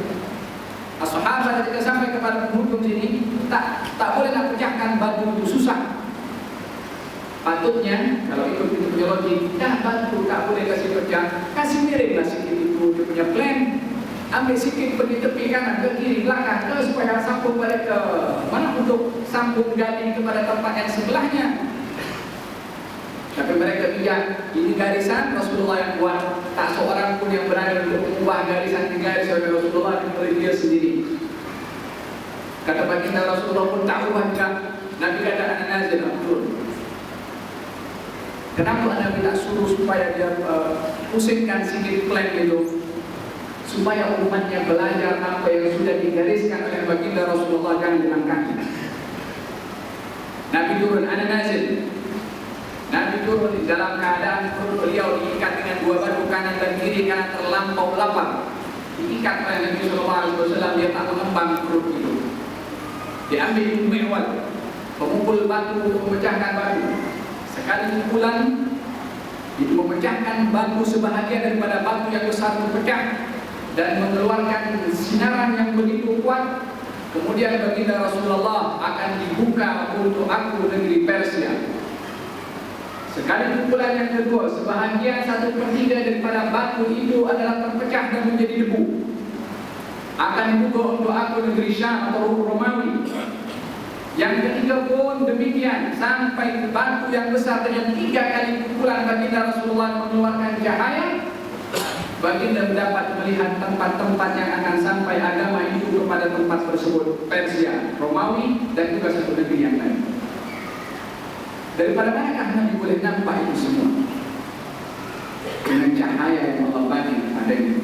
Sahabat ketika sampai kepada penghujung sini tak boleh nak pecahkan batu itu, susah. Patutnya kalau ikut itu punya logik, batu tak boleh kasih pecah, kasih miringlah sikit itu dia punya plan. Ambil sikit pergi tepi kanan ke kiri belakang ke supaya sambung balik ke mana untuk sambung gali kepada tempat yang sebelahnya. Tapi mereka bijak, ini garisan Rasulullah yang buat, tak seorang pun yang berani untuk mengubah garisan di garis oleh Rasulullah oleh dia sendiri. Kata baginda Rasulullah pun tak ubah juga. Nabi kata anak nazil turun. Kenapa Nabi tak suruh supaya dia pusingkan sikit plan itu, supaya umatnya belajar apa yang sudah digariskan oleh baginda Rasulullah, jangan dilangkahi. Nabi turun anak nazil. Nabi turun dalam keadaan perut beliau diikat dengan dua batu kanan dan kiri karena terlampau lapar. Diikat oleh Nabi SAW, dia tak mengembang perut itu. Diambil mi'wal, pemukul batu untuk memecahkan batu. Sekali pukulan itu memecahkan batu, sebahagian daripada batu yang besar itu pecah. dan mengeluarkan sinaran yang begitu kuat. Kemudian baginda Rasulullah akan dibuka untuk aku negeri Persia. Sekali pukulan yang kedua, sebahagian 1/3 daripada batu itu adalah terpecah dan menjadi debu. Akan dibuka untuk aku negeri Syam atau Romawi. Yang ketiga pun demikian, sampai batu yang besar dengan 3 kali pukulan baginda Rasulullah mengeluarkan cahaya. Baginda mendapat melihat tempat-tempat yang akan sampai agama itu kepada tempat tersebut, Persia, Romawi, dan juga satu negeri yang lain. Daripada manakah Nabi boleh nampak itu semua? Dengan cahaya yang Allah bagi kepadanya.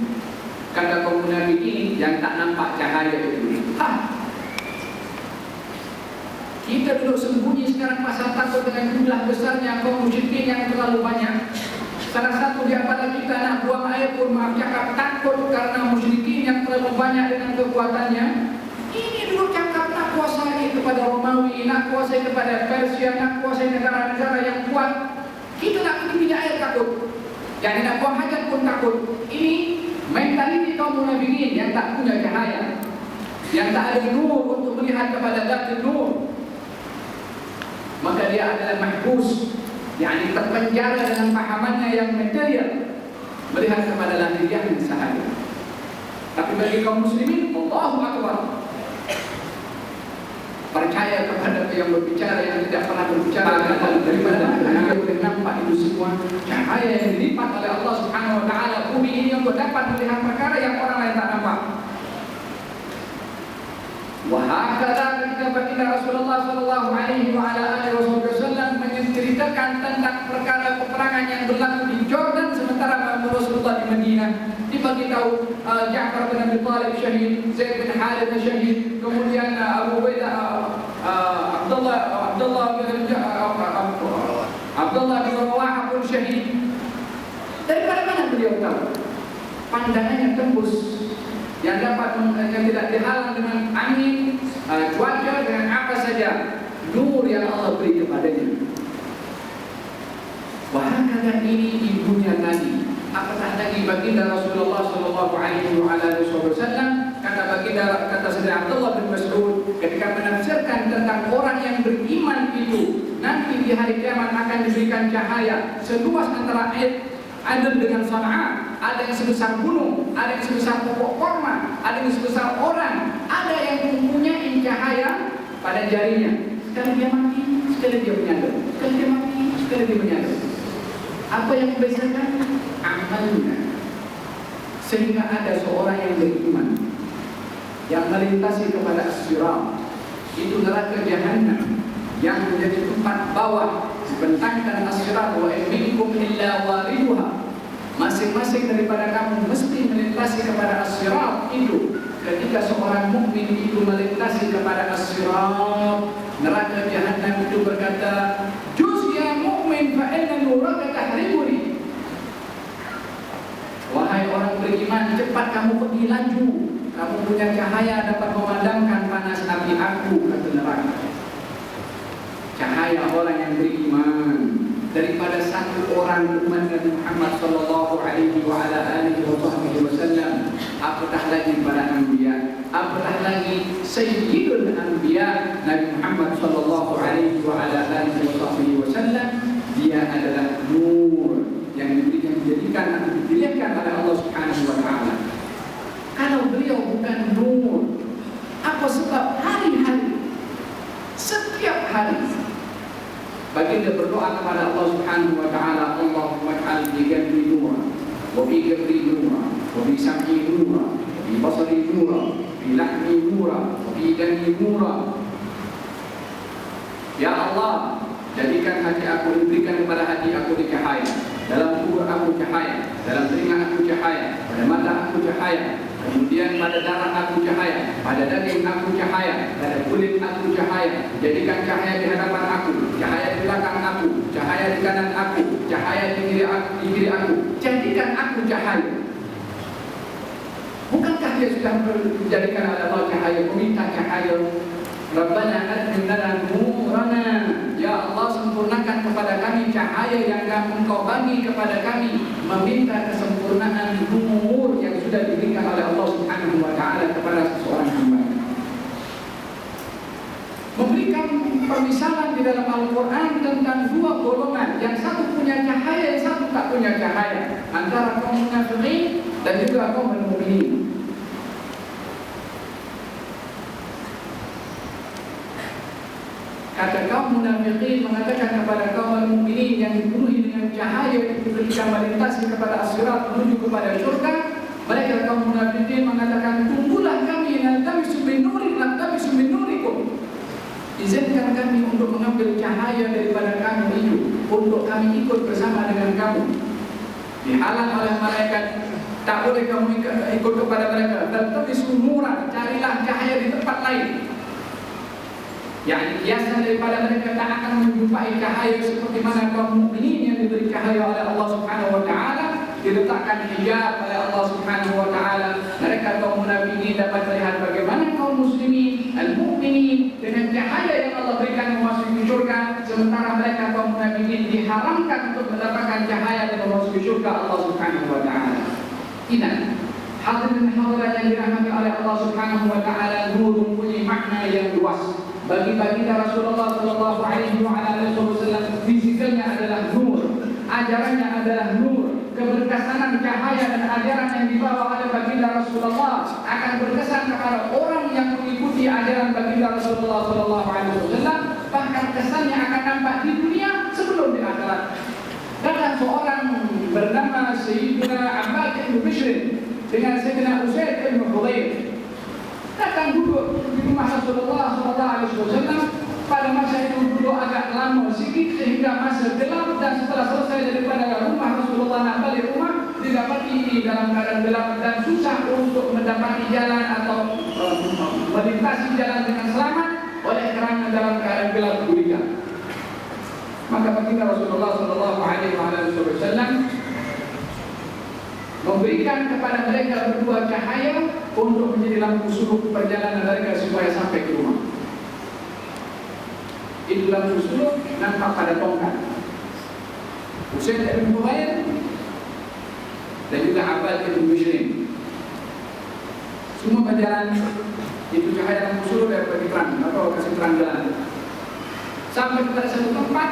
Kata kaum munafik ini yang tak nampak cahaya itu, kita duduk sembunyi sekarang pasal takut dengan jumlah besarnya kaum musyrikin yang terlalu banyak. Salah satu di antara kita nak buang air pun maaf cakap takut karena musyrikin yang terlalu banyak dengan kekuatannya. Ini dulu cakap nak kuasai kepada Romawi, nak kuasai kepada Persia, nak kuasai negara-negara yang kuat. Kita nak pergi minyak air takut. Yang nak buang hajat pun takut. Ini mentaliti kaum munafikin yang tak punya cahaya, yang tak ada nur untuk melihat kepada zat nur. Maka dia adalah mahbus, yakni terpenjara dengan pahamannya yang material, melihat kepada lahiriah sahaja. Tapi bagi kaum muslimin, Allahu Akbar, percaya kepada yang berbicara yang tidak pernah berbicara daripada yang boleh nampak itu semua cahaya yang dilipat oleh Allah Subhanahu wa taala bumi ini untuk dapat melihat perkara yang orang lain tak nampak. Wahakala ketika baginda Rasulullah sallallahu alaihi wasallam menceritakan tentang perkara peperangan yang berlaku di Jordan sementara Rasulullah di Madinah, diberitahu Ja'far bin Abi Thalib syahid, Zaid bin Harith syahid, kemudian Abu Ubaidah Abdullah bin Rawahah pun syahid. Daripada mana beliau tahu? Pandangannya tembus yang dapat yang tidak dihalang dengan angin, cuaca, dengan apa saja, nur yang Allah beri kepadanya. Wahakala ini ibunya tadi. Apatah lagi baginda Rasulullah sallallahu alaihi wasallam, kata Sayyidina Abdullah bin Mas'ud ketika menafsirkan tentang orang yang beriman itu nanti di hari kiamat akan diberikan cahaya seluas antara Aden dengan Sana'a, ada yang sebesar gunung, ada yang sebesar pokok korma, ada yang sebesar orang, ada yang mempunyai cahaya pada jarinya. Sekali dia mati, sekali dia menyala. Sekali dia mati, sekali dia menyala. Apa yang membedakan? Amalnya. Sehingga ada seorang yang beriman yang melintasi kepada as-sirat, itu neraka Jahannam yang menjadi tempat bawah bentangkan as-sirat, wa minkum illa wariduha. Masing-masing daripada kamu mesti melintasi kepada as-sirat itu. Ketika seorang mukmin itu melintasi kepada as-sirat, neraka Jahannam itu berkata, "Juz ya mukmin fa inna nuraka tahribuni." Wahai orang beriman, cepat kamu pergi laju. Kamu punya cahaya dapat memadamkan panas api aku, kata neraka. Cahaya orang yang beriman. Daripada satu orang umat Nabi Muhammad sallallahu alaihi wasallam, apatah lagi para anbiya, apatah lagi sayyidul anbiya Nabi Muhammad sallallahu alaihi wasallam. Dia adalah nur yang dijadikan atau dipilihkan oleh Allah Subhanahu wa taala. Kalau beliau bukan nur, apa sebab hari-hari, setiap hari baginda berdoa kepada Allah Subhanahu wa taala, Allahumma ij'al fi qalbi nura, wa fi qalbi nura, wa fi sam'i nura, wa fi basari nura, fi lahmi nura, wa fi dami nura. Ya Allah, jadikan hati aku, berikan kepada hati aku cahaya, dalam tubuh aku cahaya, dalam telinga aku cahaya, pada mata aku cahaya, kemudian pada darah aku cahaya, pada daging aku cahaya, pada kulit aku cahaya. Jadikan cahaya di hadapan aku, cahaya di belakang aku, cahaya di kanan aku, cahaya di kiri aku. Jadikan aku cahaya. Bukankah dia sudah menjadikan Allah cahaya, meminta cahaya? Rabbana atmim lana nurana. Ya Allah, sempurnakan kepada kami cahaya yang Engkau bagi kepada kami. Meminta kesempurnaan nur yang sudah diberikan diberikan oleh Allah Subhanahu wa taala kepada seseorang hamba. Memberikan permisalan di dalam Al-Quran tentang dua golongan, yang satu punya cahaya, yang satu tak punya cahaya, antara kaum munafikin dan juga kaum mukminin. Kata kaum munafikin mengatakan kepada kaum mukminin yang dipenuhi dengan cahaya itu ketika melintasi kepada as-sirat menuju kepada surga, mereka kaum munafikin mengatakan, tunggulah kami, naltamisu min nurikum. Izinkan kami untuk mengambil cahaya daripada kamu itu, untuk kami ikut bersama dengan kamu. Dihalang oleh malaikat, tak boleh kamu ikut kepada mereka. Naltamisu nuran, carilah cahaya di tempat lain. Yang biasa daripada mereka tak akan menjumpai cahaya seperti mana kaum mukminin yang diberi cahaya oleh Allah Subhanahu wa taala, diletakkan hijab oleh Allah Subhanahu wa taala. Mereka kaum munafikin dapat melihat bagaimana kaum muslimin al-mukminin dengan cahaya yang Allah berikan memasuki surga, sementara mereka kaum munafikin diharamkan untuk mendapatkan cahaya dan memasuki surga Allah Subhanahu wa taala. Ingat, hadirin hadirat yang dirahmati oleh Allah Subhanahu wa taala, nur mempunyai makna yang luas. Bagi baginda Rasulullah sallallahu alaihi wasallam, fisiknya adalah nur, ajarannya adalah nur. Keberkesanan cahaya dan ajaran yang dibawa oleh baginda Rasulullah akan berkesan kepada orang yang mengikuti ajaran baginda Rasulullah sallallahu alaihi wasallam, bahkan kesannya akan nampak di dunia sebelum di akhirat. Datang seorang bernama Sayyidina Ammar bin Bishr dengan Sayyidina Usaid bin Hudayr, datang duduk di rumah Rasulullah SAW. Pada masa itu duduk agak lama sedikit sehingga masa gelap, dan setelah selesai daripada rumah Rasulullah nak balik rumah, didapati dalam keadaan gelap dan susah untuk mendapati jalan atau melintasi jalan dengan selamat oleh kerana dalam keadaan gelap gulita. Maka baginda Rasulullah SAW memberikan kepada mereka berdua cahaya untuk menjadi lampu suluk perjalanan mereka supaya sampai ke rumah. Itu lampu suluk nampak pada tongkat. Usaid bin Hudayr dan juga Abbad bin Bishr semua berjalan. Itu cahaya lampu suluk yang bagi terang atau kasih terang jalan. Sampai kepada satu tempat,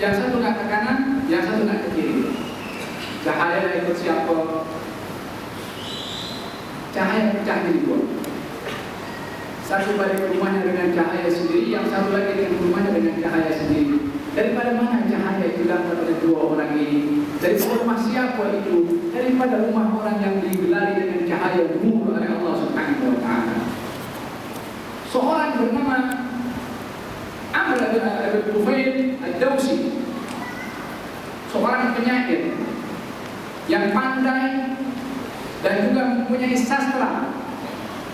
yang satu nak ke kanan, yang satu nak ke kiri. Cahaya ikut siapa? Cahaya pecah jadi dua. Satu balik rumahnya dengan cahaya sendiri, yang satu lagi dengan rumahnya dengan cahaya sendiri. Daripada mana cahaya itu datang pada dua orang ini? Dari rumah siapa itu? Daripada rumah orang yang digelari dengan cahaya nur oleh Allah Subhanahu wa taala. Seorang bernama Amr bin Tufail Ad-Dawsi, seorang penyair yang pandai dan juga mempunyai sastra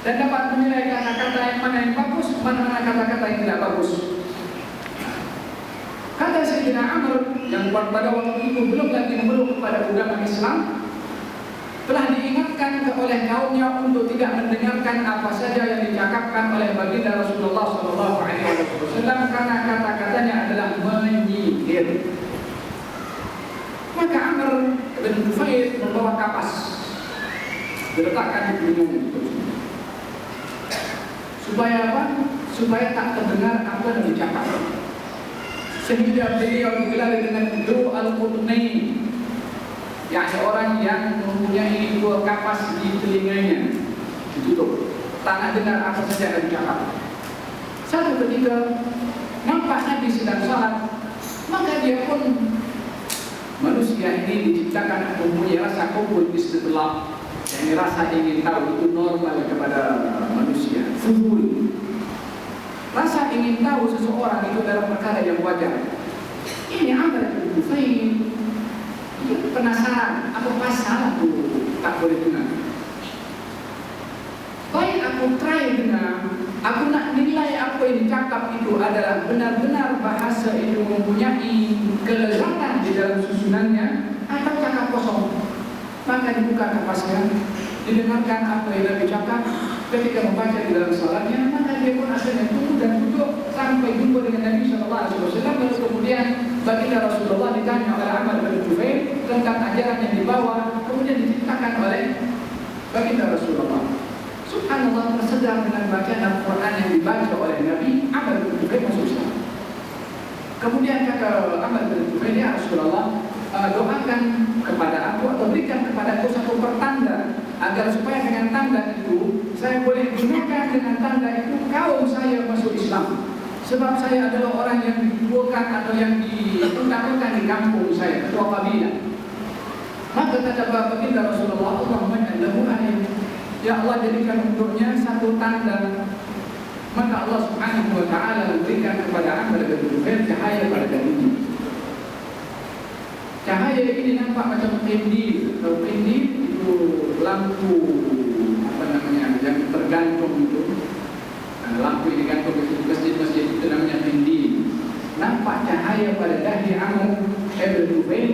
dan dapat menilai kata-kata yang mana yang bagus, mana kata-kata yang tidak bagus. Kata Sayyidina Amr yang pada waktu itu belum lagi memeluk kepada agama Islam, telah diingatkan oleh kaumnya untuk tidak mendengarkan apa saja yang dicakapkan oleh baginda Rasulullah SAW karena kata-katanya adalah menyihir. Maka Amr bin Tufail membawa kapas, diletakkan di punggungnya itu. Supaya apa? Supaya tak terdengar apa yang dicakap. Sehingga beliau digelar dengan Du al-Qutnain, yakni orang yang mempunyai dua kapas di telinganya, ditutup, tak nak dengar apa saja yang dicakap. Satu ketika nampak Nabi sedang salat, maka dia pun, manusia ini diciptakan mempunyai rasa kubur istiqlal, yang rasa ingin tahu itu normal kepada manusia. Fudul, rasa ingin tahu seseorang itu dalam perkara yang wajar. Ini Amr bin Tufail, dia penasaran apa pasal aku tak boleh dengar. Baik aku try dengar, aku nak nilai apa yang dicakap itu adalah benar-benar bahasa itu mempunyai kelezatan di dalam susunannya atau cakap kosong. Maka dibuka kapasnya, didengarkan apa yang Nabi cakap. Ketika membaca di dalam salatnya, maka dia pun akhirnya tunggu dan duduk sampai jumpa dengan Nabi SAW. Lalu kemudian baginda Rasulullah ditanya oleh Amr bin Tufail tentang ajaran yang dibawa, kemudian diceritakan oleh baginda Rasulullah. Subhanallah, tersedar dengan bacaan Al-Quran yang dibaca oleh Nabi. Amr bin Tufail masuk Islam. Kemudian kata Amr bin Tufail, ya Rasulullah, doakan kepada aku atau berikan kepada aku satu pertanda agar supaya dengan tanda itu saya boleh gunakan dengan tanda itu kaum saya masuk Islam. Sebab saya adalah orang yang dikuburkan atau yang diutamakan di kampung saya, ketua kabilah. Maka kata baginda Rasulullah, Allahumma lahu ayat. Ya Allah, jadikan untuknya satu tanda. Maka Allah Subhanahu wa ta'ala memberikan kepada Amr bin Tufail cahaya pada darinya. Cahaya ini nampak macam pendil. Kalau pendil itu lampu yang tergantung itu. Lampu yang digantung di masjid-masjid itu namanya pendil. Nampak cahaya pada dahi Amr bin Tufail.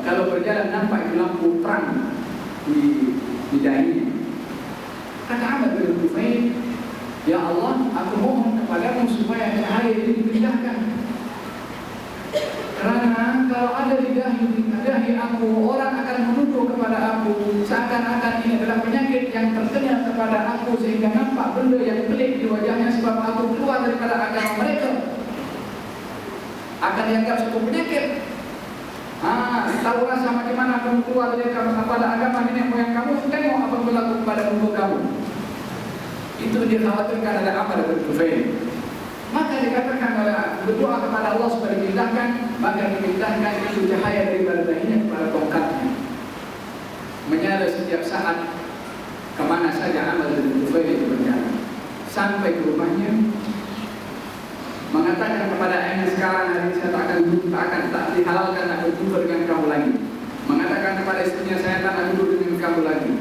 Kalau berjalan nampak itu lampu terang di dahinya. Kata Amr bin Tufail, ya Allah, aku mohon kepadamu supaya cahaya ini dipindahkan. Karena kalau ada di dahi aku, orang akan menuduh kepada aku seakan-akan ini adalah penyakit yang terkena kepada aku, sehingga nampak benda yang pelik di wajahnya sebab aku keluar daripada agama mereka. Akan dianggap satu penyakit. Tahu rasa bagaimana kamu keluar dari agama nenek moyang kamu, tengok apa berlaku kepada musuh kamu. Itu dikhawatirkan oleh Amr bin Tufail. Maka dikatakan oleh berdoa kepada Allah supaya dipindahkan, maka dipindahkan itu cahaya daripada dahinya kepada tongkatnya, menyala setiap saat kemana saja Amr bin Tufail itu berjalan. Sampai ke rumahnya, mengatakan kepada ayahnya, sekarang hari ini saya tak dihalalkan aku jumpa dengan kamu lagi. Mengatakan kepada istrinya, saya tak nak duduk dengan kamu lagi.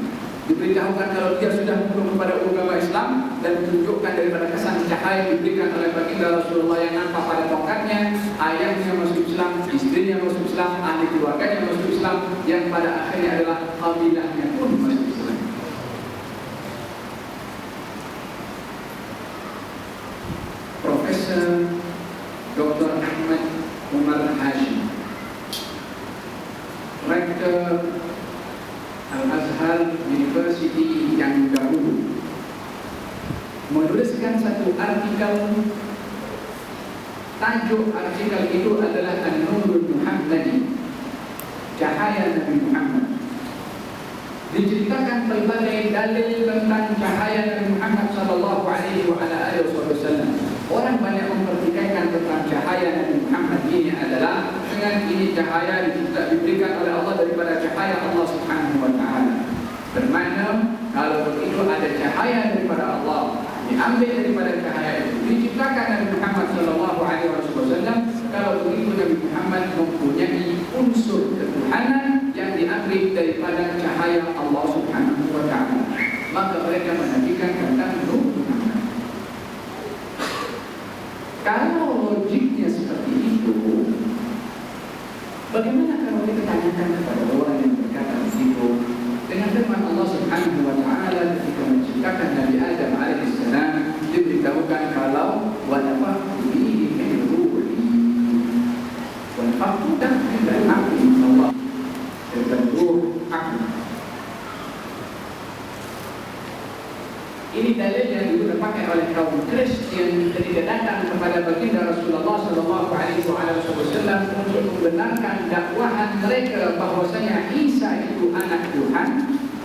Diberitahukan kalau dia sudah masuk kepada agama Islam, dan ditunjukkan daripada kesan cahaya diberikan oleh baginda Rasulullah yang nampak pada tongkatnya. Ayahnya masuk Islam, istrinya masuk Islam, ahli keluarganya masuk Islam, yang pada akhirnya adalah kabilahnya pun masuk Islam. Profesor Dr. Ahmad Umar Hashim, Rektor Al-Azhar University yang dahulu, menuliskan satu artikel. Tajuk artikel itu adalah An-Nurul Muhammadi, cahaya Nabi Muhammad. Diceritakan berbagai dalil tentang cahaya Nabi Muhammad sallallahu alaihi wasallam. Orang banyak mempertikaikan tentang cahaya Nabi Muhammad ini adalah dengan ini cahaya diberikan oleh Allah daripada cahaya Allah Subhanahu wa ta'ala. Bermakna kalau begitu ada cahaya daripada Allah, diambil daripada cahaya itu, diciptakan Nabi Muhammad sallallahu alaihi wasallam. Kalau begitu Nabi Muhammad mempunyai unsur ketuhanan yang diambil daripada cahaya Allah Subhanahu wa ta'ala. Maka mereka menafikan tentang Nur Muhammad. Kalau logiknya seperti itu, bagaimana kalau kita tanyakan kepada orang yang berkata begitu dengan firman Allah Subhanahu wa ta'ala ketika menciptakan Nabi Adam alaihissalam, diberitahukan kalau wa nafakhtu fihi min ruhi. Wa nafakhtu dari api Allah, dari ruh api. Ini dalil yang dulu dipakai oleh kaum Kristen ketika datang kepada baginda Rasulullah sallallahu alaihi wasallam untuk membenarkan dakwahan mereka bahwasanya Isa itu anak Tuhan,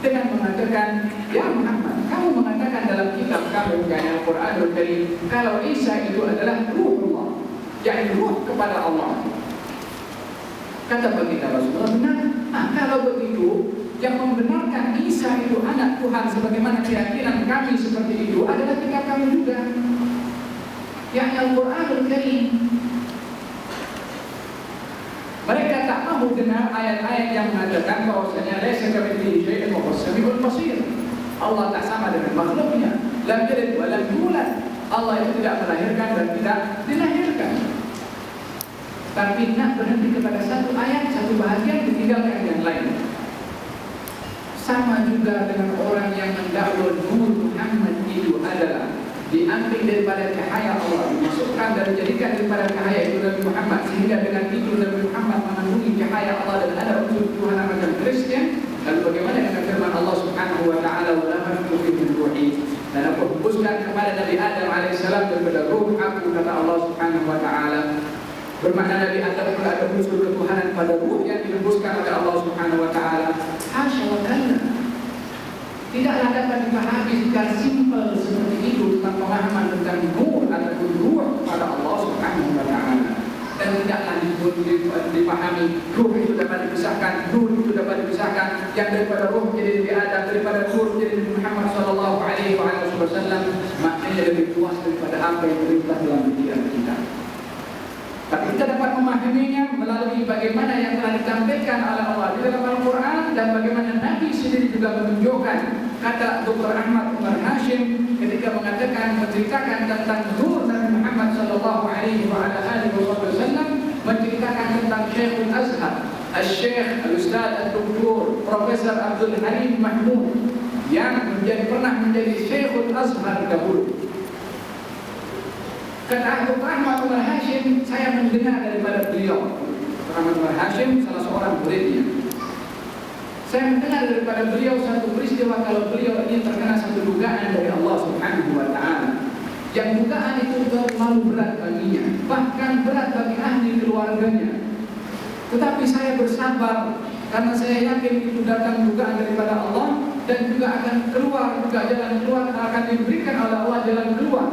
dengan mengatakan, ya Muhammad, kamu mengatakan dalam kitab kamu yang Al-Quranul Karim kalau Isa itu adalah ruhullah, yakni ruh kepada Allah. Kata baginda Rasulullah, benar. Kalau begitu, yang membenarkan Isa itu anak Tuhan sebagaimana keyakinan kami seperti itu adalah kitab kami juga, yakni Al-Quranul Karim. Mereka tak mahu dengar ayat-ayat yang mengatakan bahwasanya laisa kamitslihi syai'un wa huwas samiul basir. Allah tak sama dengan makhluknya. Lam yalid wa lam yulad. Allah itu tidak melahirkan dan tidak dilahirkan. Tapi nak berhenti kepada satu ayat, satu bahagian, ditinggalkan yang lain. Sama juga dengan orang yang mendakwa Nur Muhammad itu adalah diambil daripada cahaya Allah, dimasukkan dan dijadikan daripada cahaya itu Nabi Muhammad, sehingga dengan itu Nabi Muhammad mengandungi cahaya Allah dan ada unsur Tuhan macam Kristen. Lalu bagaimana dengan firman Allah Subhanahu wa taala, "Wa la nafkhu min ruhi." Dan aku hembuskan kepada Nabi Adam alaihissalam daripada ruh aku, kata Allah Subhanahu wa taala. Bermakna Nabi Adam pula ada unsur ketuhanan pada ruh yang dihembuskan oleh Allah Subhanahu wa taala. Hasya wa kalla. Tidaklah dapat dipahami secara simpel seperti itu tentang pemahaman tentang nur ataupun ruh pada Allah Subhanahu wa taala. Dan tidaklah dipahami ruh itu dapat dipisahkan, nur itu dapat dipisahkan, yang daripada ruh jadi Nabi Adam, daripada nur jadi Nabi Muhammad sallallahu alaihi wasallam. Maknanya lebih luas daripada apa yang terlintas dalam pikiran kita. Tapi kita dapat memahaminya melalui bagaimana yang telah ditampilkan oleh Allah di dalam Al-Quran, dan bagaimana Nabi sendiri juga menunjukkan. Kata Dr. Ahmad Umar Hashim ketika menceritakan tentang nur Nabi Muhammad sallallahu alaihi wasallam, menceritakan tentang Syekhul Azhar, Al-Syekh Al-Ustaz Al-Doktor Profesor Abdul Halim Mahmud yang pernah menjadi Syekhul Azhar dahulu. Kata Dr. Ahmad Umar Hashim, saya mendengar daripada beliau. Dr. Ahmad Umar Hashim salah seorang muridnya. Saya mendengar daripada beliau satu peristiwa kalau beliau ini terkena satu dugaan dari Allah Subhanahu wa taala. Yang dugaan itu terlalu berat baginya, bahkan berat bagi ahli keluarganya. Tetapi saya bersabar karena saya yakin itu datang dugaan daripada Allah, dan juga akan keluar, juga jalan keluar akan diberikan oleh Allah jalan keluar.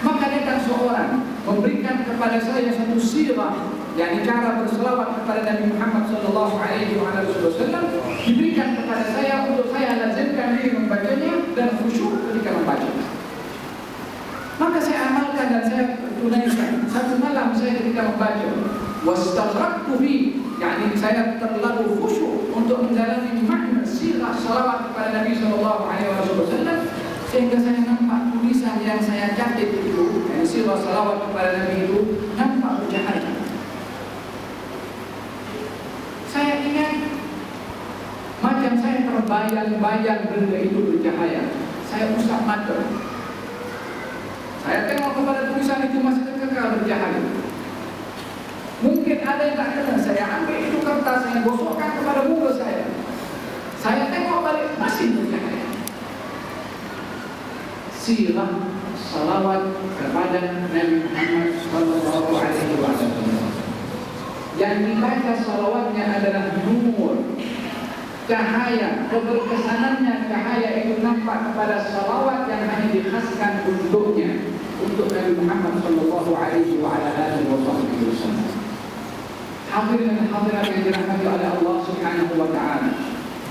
Maka datang seorang memberikan kepada saya satu sirah, yakni cara berselawat kepada Nabi Muhammad sallallahu alaihi wasallam, diberikan kepada saya untuk saya lazimkan diri membacanya dan khusyuk ketika membaca. Maka saya amalkan dan saya tunaikan. Satu malam saya ketika membaca, wastaghraqtu fi, yakni saya terlalu khusyuk untuk menjalani makna sirah salawat kepada Nabi sallallahu alaihi wasallam, sehingga saya nampak tulisan yang saya catat itu, yang sirah salawat kepada Nabi itu, nampak bercahaya. Saya ingat macam saya terbayang-bayang benda itu bercahaya. Saya usap mata. Saya tengok kepada tulisan itu masih kekal bercahaya. Mungkin ada yang tak kenal. Saya ambil itu kertas, saya gosokkan kepada muka saya. Saya tengok balik, masih bercahaya. Sirah salawat kepada Nabi Muhammad sallallahu alaihi wasallam. Yang dibaca salawatnya adalah nur, cahaya, keberkesanannya cahaya itu nampak kepada salawat yang hanya dikhaskan untuknya, untuk Nabi Muhammad sallallahu alaihi wasallam. Hadirin dan hadirat yang dirahmati oleh Allah Subhanahu wa taala.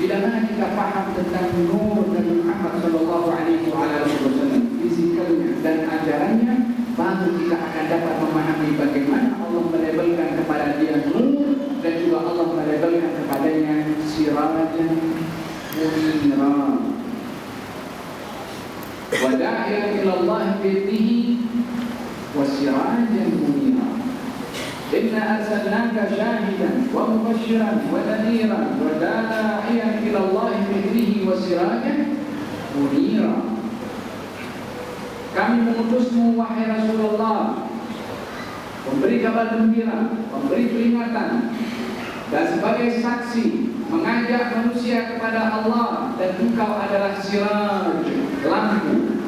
Bila mana kita faham tentang nur Nabi Muhammad sallallahu alaihi wasallam, fisikalnya dan ajarannya, baru kita akan dapat memahami bagaimana Allah melabelkan kepada dia nur, dan juga Allah melabelkan kepadanya sirajan munira. Wa da'iyan ila Allah bi'idnihi wa sirajan munira. Inna arsalnaka syahidan wa mubashiran wa nadhiran wa da'iyan ila Allah bi'idnihi wa sirajan munira. Kami mengutusmu wahai Rasulullah, memberi kabar gembira, memberi peringatan, dan sebagai saksi mengajak manusia kepada Allah, dan engkau adalah siraj, lampu.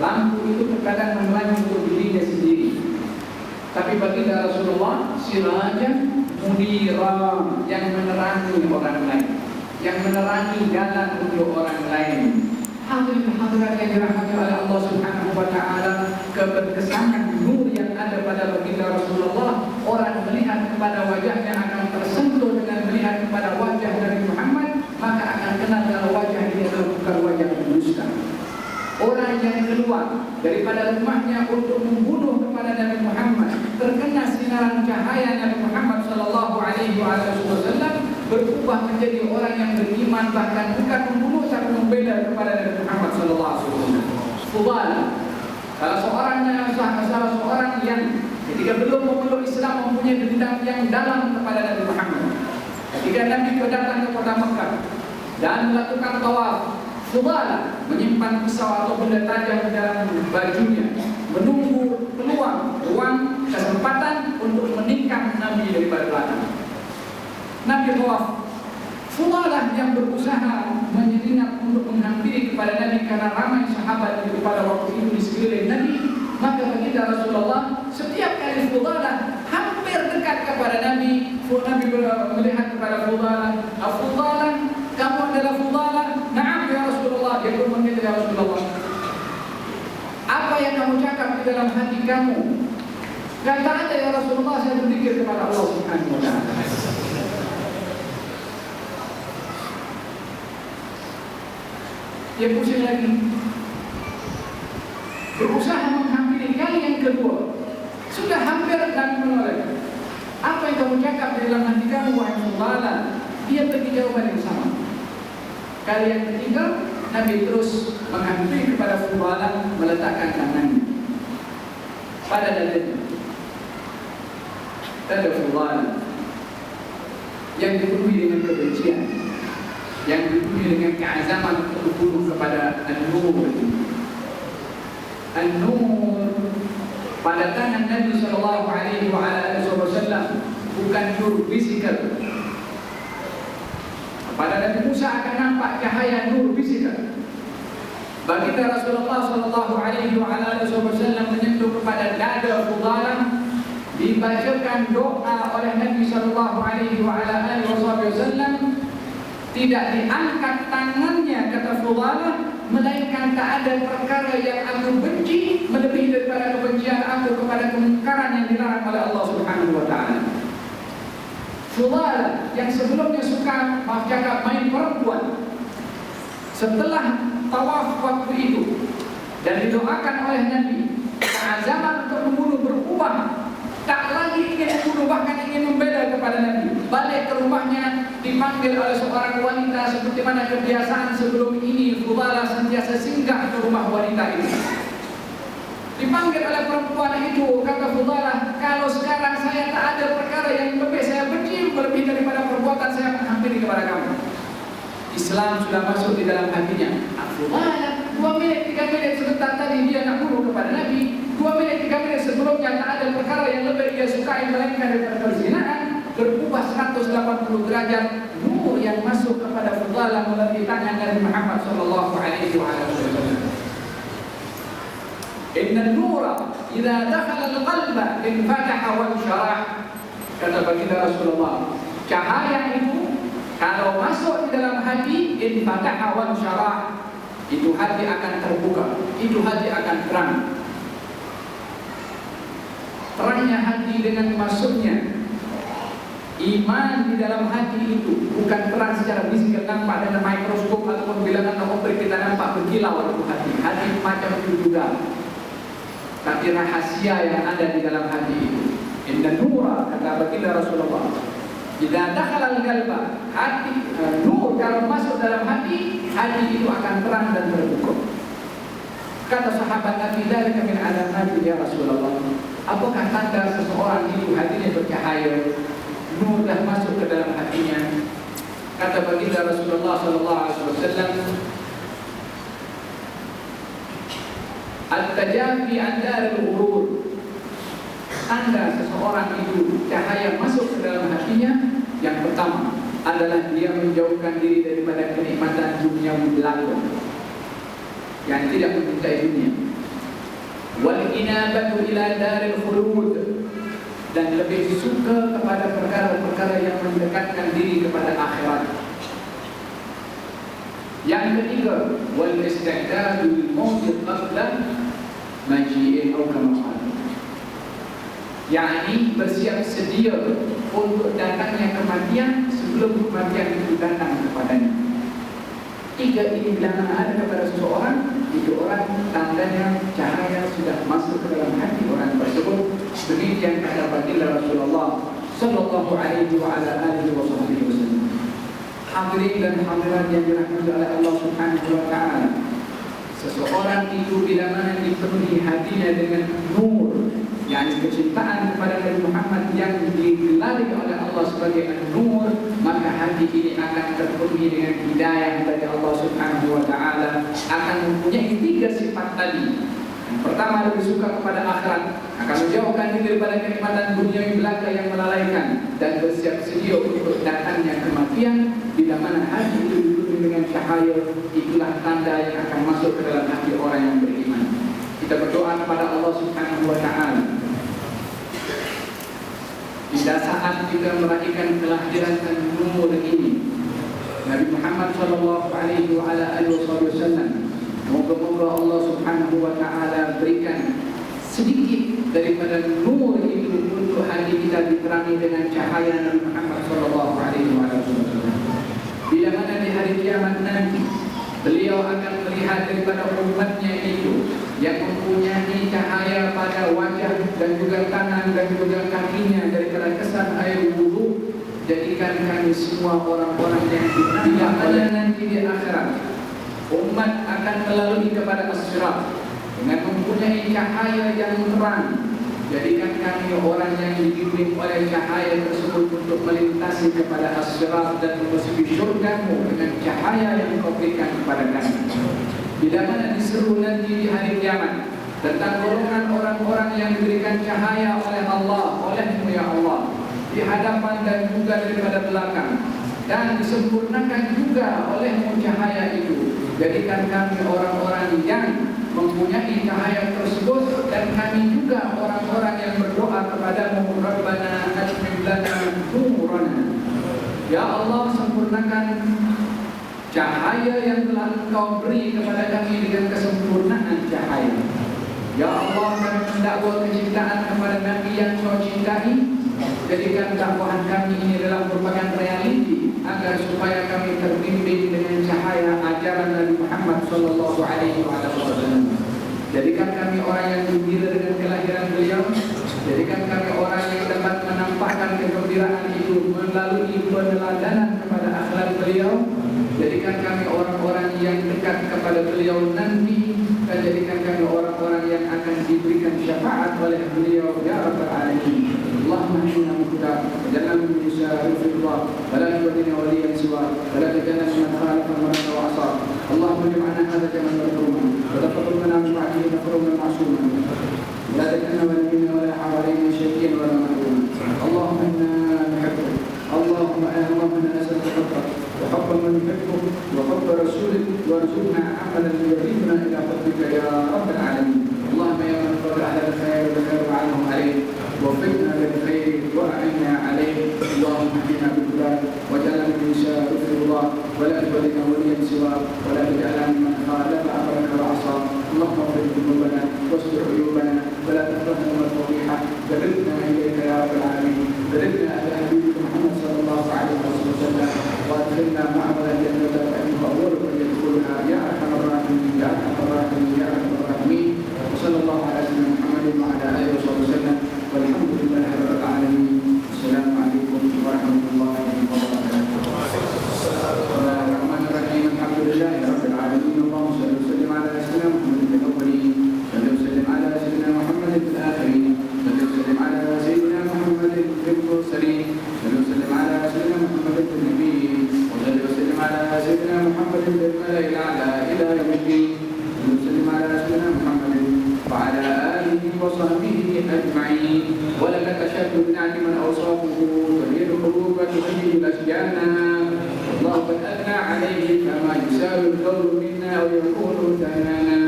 Lampu itu terkadang menerangi untuk dirinya sendiri, tapi bagi Rasulullah sirajan munira, yang menerangi orang lain, yang menerangi jalan untuk orang lain. Hadirin hadirat yang dirahmati oleh Allah Subhanahu wa taala, keberkesanan nur yang ada pada baginda Rasulullah, orang melihat kepada wajahnya akan tersentuh dengan melihat kepada wajah Nabi Muhammad, maka akan kenal kalau wajah ini adalah bukan wajah manusia. Orang yang keluar daripada rumahnya untuk membunuh kepada Nabi Muhammad, terkena sinaran cahaya Nabi Muhammad sallallahu alaihi wasallam, berubah menjadi orang yang beriman, bahkan bukan membunuh tapi membela kepada Nabi Muhammad sallallahu alaihi wasallam. Fudala, salah seorang yang ketika belum memeluk Islam mempunyai dendam yang dalam kepada Nabi Muhammad. Ketika Nabi datang ke kota Mekah dan melakukan tawaf, Fudala menyimpan pisau atau benda tajam di dalam bajunya, menunggu peluang, ruang, kesempatan untuk menikam Nabi daripada belakang. Nabi tawaf, Fudalah yang berusaha menyelinap untuk menghampiri kepada Nabi karena ramai sahabat yang pada waktu itu di sekeliling Nabi. Maka baginda Rasulullah setiap kali Fudalah hampir dekat kepada Nabi, Nabi melihat kepada Fudalah, Fudalah, kamu adalah Fudalah? Na'am ya Rasulullah. Dia pun mengingat ya Rasulullah, apa yang kamu cakap di dalam hati kamu? Kata ada ya Rasulullah, saya berzikir kepada Allah Subhanahu wa ta'ala. Dia pusing lagi, berusaha menghampiri kali yang kedua. Sudah hampir dan menolak. Apa yang kamu cakap di dalam hati kamu, wahai Fudalah? Dia beri jawaban yang sama. Kali yang ketiga, Nabi terus menghampiri kepada Fudalah, meletakkan tangannya pada dadanya. Dada Fudalah yang dipenuhi dengan kebencian, yang dipenuhi dengan keazaman untuk membunuh kepada An-Nur. An-Nur pada tangan Nabi SAW bukan nur fisikal. Pada Nabi Musa akan nampak cahaya nur fisikal. Baginda Rasulullah SAW menyentuh kepada dada Fudalah, dibacakan doa oleh Nabi SAW. Tidak diangkat tangannya, kata Fudalah, melainkan tak ada perkara yang aku benci melebihi daripada kebencian aku kepada kemungkaran yang dilarang oleh Allah Subhanahu wa ta'ala. Fudalah yang sebelumnya suka cakap main perempuan, setelah tawaf waktu itu dan didoakan oleh Nabi, keazaman untuk membunuh berubah. Tak lagi ingin membunuh, bahkan ingin membela kepada Nabi. Balik ke rumahnya, dipanggil oleh seorang wanita seperti mana kebiasaan sebelum ini. Fudalah sentiasa singgah ke rumah wanita itu. Dipanggil oleh perempuan itu, kata Fudalah, kalau sekarang saya tak ada perkara yang lebih saya benci lebih daripada perbuatan saya menghampiri kepada kamu. Islam sudah masuk di dalam hatinya. Fudalah 2 menit 3 menit sebentar tadi dia nak bunuh kepada Nabi, 2 menit 3 menit sebelumnya tak ada perkara yang lebih dia sukai melainkan daripada perzinahan. Berubah 180 derajat. Nur yang masuk kepada Fudalah melalui tangan Nabi Muhammad SAW. Inna nura idza dakhala al-qalba infataha wa syarah. Kata baginda Rasulullah, cahaya itu kalau masuk di dalam hati, infataha wa syarah, itu hati akan terbuka, itu hati akan terang. Terangnya hati dengan masuknya iman di dalam hati itu bukan terang secara fisik nampak dengan mikroskop ataupun bilangan optik kita nampak berkilau itu hati. Hati macam itu juga. Tapi rahasia yang ada di dalam hati itu. Inna nura, kata baginda Rasulullah, jika dakhala al-qalba, hati nur kalau masuk dalam hati, hati itu akan terang dan terbuka. Kata sahabat Nabi, dzalika min alamati ya Rasulullah. Apakah tanda seseorang itu hatinya bercahaya, nur dah masuk ke dalam hatinya? Kata baginda Rasulullah SAW, at-tajafi an daril ghurur. Tanda seseorang itu cahaya masuk ke dalam hatinya, yang pertama adalah dia menjauhkan diri daripada kenikmatan dunia belaka, yang tidak mencintai dunia. Wal inabatu ila daril khulud, dan lebih suka kepada perkara-perkara yang mendekatkan diri kepada akhirat. Yang ketiga, wal isti'dadu lil maut qabla maji'il aw kama qala, yakni bersiap sedia untuk datangnya kematian sebelum kematian itu datang kepadanya. Tiga ini bila ada kepada seseorang, itu orang tandanya cahaya sudah masuk ke dalam hati orang tersebut. Demikian kata baginda Rasulullah sallallahu alaihi wa ala alihi wasallam. Hadirin dan hadirat yang dirahmati oleh Allah Subhanahu wa ta'ala, seseorang itu bila mana dipenuhi hatinya dengan nur, yakni kecintaan kepada Nabi Muhammad yang digelari oleh Allah sebagai An-Nur, maka hati ini akan terpenuhi dengan hidayah dari Allah Subhanahu wa ta'ala, akan mempunyai 3 sifat tadi. Yang pertama, lebih suka kepada akhirat, akan menjauhkan diri daripada kenikmatan dunia belaka yang melalaikan, dan bersiap sedia untuk datangnya kematian. Bila mana hati itu dipenuhi dengan cahaya, itulah tanda yang akan masuk ke dalam hati orang yang beriman. Kita berdoa kepada Allah Subhanahu wa Ta'ala. Pada saat kita meraihkan kelahiran nur ini, Nabi Muhammad sallallahu alaihi wasallam, moga-moga Allah Subhanahu wa Ta'ala berikan sedikit daripada nur itu untuk hati kita diterangi dengan cahaya Nabi Muhammad sallallahu alaihi wasallam. Bila mana di hari kiamat nanti beliau akan melihat daripada umatnya itu yang mempunyai cahaya pada wajah dan juga tangan dan juga kakinya daripada kesan air wudu. Jadikan kami semua orang-orang yang tidak ada nanti di akhirat. Umat akan melalui kepada as-sirat dengan mempunyai cahaya yang terang. Jadikan kami orang yang dibimbing oleh cahaya tersebut untuk melintasi kepada as-sirat dan memasuki syurga-Mu dengan cahaya yang Kau berikan kepada kami. Bila mana diseru nanti di hari kiamat tentang golongan orang-orang yang diberikan cahaya oleh Allah, oleh-Mu ya Allah, di hadapan dan juga daripada belakang, dan disempurnakan juga oleh-Mu cahaya itu. Jadikan kami orang-orang yang mempunyai cahaya tersebut, dan kami juga orang-orang yang berdoa kepada-Mu, Rabbana atmim lana nurana. Ya Allah, sempurnakan cahaya yang telah Engkau beri kepada kami dengan kesempurnaan cahaya. Ya Allah, kami mendakwa kecintaan kepada Nabi yang Kau cintai. Jadikan dakwahan kami ini adalah merupakan realiti, agar supaya kami terbimbing dengan cahaya ajaran Nabi Muhammad sallallahu alaihi wasallam. Jadikan kami orang yang gembira dengan kelahiran beliau. Jadikan kami orang yang dapat menampakkan kegembiraan itu melalui peneladanan kepada akhlak beliau. Jadikan kami orang-orang yang dekat kepada beliau nanti, dan jadikan kami orang-orang yang akan diberikan syafaat oleh beliau ya Rabbal Alamin. Allahumma inna muhda wajalna min nisa'il fidda wa la tuwadina waliyan siwa wa la tajanna min khalaqa marana wa asar. Allahumma jam'ana hadha jam'an marhuma wa la taqulna min ba'dihi nafruman ma'suma wa la tajanna waliyina wa la hawalina shay'in wa la mahrum. Allahumma inna nuhibbuk, Allahumma inna nas'aluka hubbak وحب من يحبه وحب رسولك، وارزقنا عملا يقربنا الى حبك يا رب العالمين. اللهم يا من قد اهل الخير والخير عنهم عليه، وفقنا للخير واعنا عليه. اللهم اهدنا بالهدى واجعلنا من شارك الله، ولا تولنا وليا سواك، ولا تجعلنا ممن خالف امرك وعصاك. اللهم اغفر ذنوبنا واستر عيوبنا، ولا تفضحنا الفضيحه. قربنا اليك يا رب العالمين، قربنا الى حبيبك محمد صلى الله عليه وسلم، وادخلنا معه الجنة فإنه أول من يدخلها يا أرحم الراحمين يا أرحم الراحمين يا أرحم الراحمين. وصلى الله على سيدنا محمد وعلى آله وصحبه وسلم، والحمد لله رب العالمين. السلام عليكم ورحمة الله وبركاته. الرحمن الرحيم، الحمد لله رب العالمين. اللهم صل وسلم على سيدنا محمد في الأولين، صل وسلم على سيدنا محمد في الآخرين، صل وسلم على سيدنا محمد في المرسلين، صل وسلم على سيدنا محمد في النبيين، وصل وسلم على سيدنا محمد في الملأ الأعلى إلى يوم الدين. صل وسلم على سيدنا محمد وعلى آله وصحبه أجمعين. ولقد أشهد بنعم من أوصافه تغير القلوب وتهيئ الأشجان. الله قد أثنى عليه كما يسال القول منا ويكون ثنانا.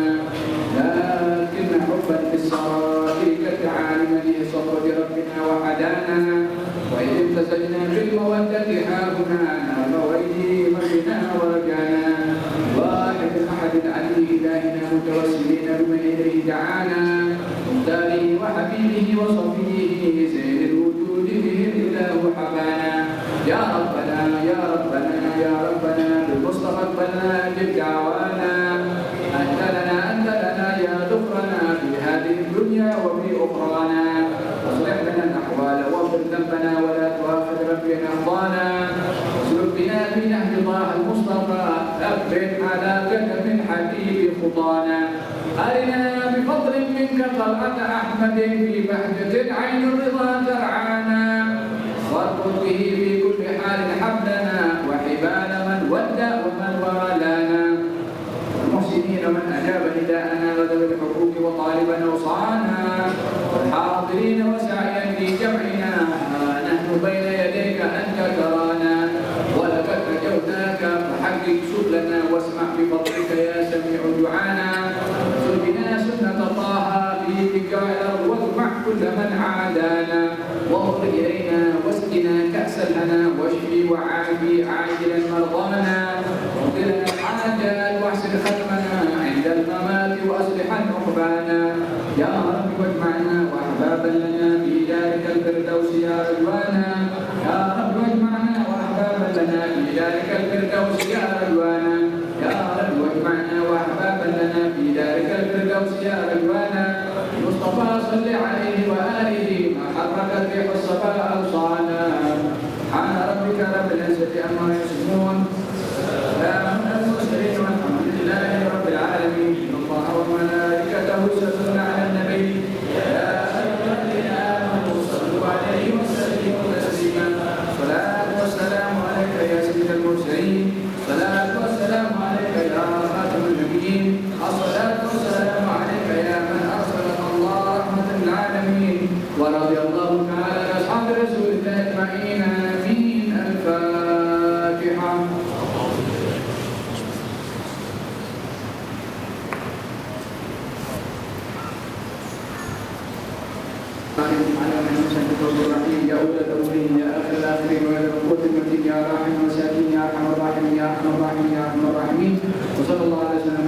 لكن حبا في السرائر كالعالم لصفوة ربنا وحدانا. وإذ امتزجنا بالمودة هاهنا فويلي بنا ورجانا. واحد أحد عدل إلهنا متوسلين بمن إليه دعانا. مختاره وحبيبه وصفيه سيد الوجود به الإله حبانا. يا ربنا يا ربنا يا ربنا بالمصطفى اقبلنا أجب دعوانا. أنت لنا يا ذكرنا في هذه الدنيا وفي أخرانا. أصلح لنا الأحوال واغفر ذنبنا ولا تؤاخذ ربنا أخطانا. اسلك بنا في نهج الله المصطفى، ثبت على قدم الحبيب خطانا. أرنا بفضل منك طلعة أحمد في بهجة عين الرضا ترعانا. واربط به في كل حال حبلنا وحبال من ودى ومن والانا. المحسنين من أجاب نداءنا وذوي الحقوق وطالبا أوصانا. والحاضرين وسعيا في جمعنا، نحن بين يديك أنت ترانا. ولقد نجوت اكتب لنا واسمع بفضلك يا سميع دعانا انصر بنا سنة طه في تجارة واجمع كل من عادانا وانظر إلينا واسقنا كأسا لنا واشفي وعافي عاجلا مرضانا واغفر لنا الحاجات واحسن ختمنا عند الممات واصلح عقبانا يا رب واجمعنا واحبابا لنا في دارك الفردوس يا رضوانا يا رب واجمعنا واحبابا لنا في دارك الفردوس يا رضوانا يا رب واجمعنا واحبابا لنا في دارك الفردوس يا رضوانا مصطفى صل عليه واله ما حركت ريح الصفا اوصانا سبحان ربك رب العزه عما يصفون سلام على المرسلين والحمد لله رب العالمين ان الله وملائكته يصلون على النبي يا ايها الذين امنوا صلوا عليه وسلموا تسليما الصلاه والسلام عليك يا سيد المرسلين الصلاه والسلام عليك يا خاتم النبيين الصلاه والسلام عليك يا من ارسلك الله رحمه للعالمين ورضي الله تعالى عن اصحاب رسول الله اجمعين امين الفاتحه يا أولى الأولين يا آخر الآخرين ويا القوة المتين يا راحم المساكين يا أرحم الراحمين يا أرحم الراحمين يا أرحم الراحمين وصلى الله على سيدنا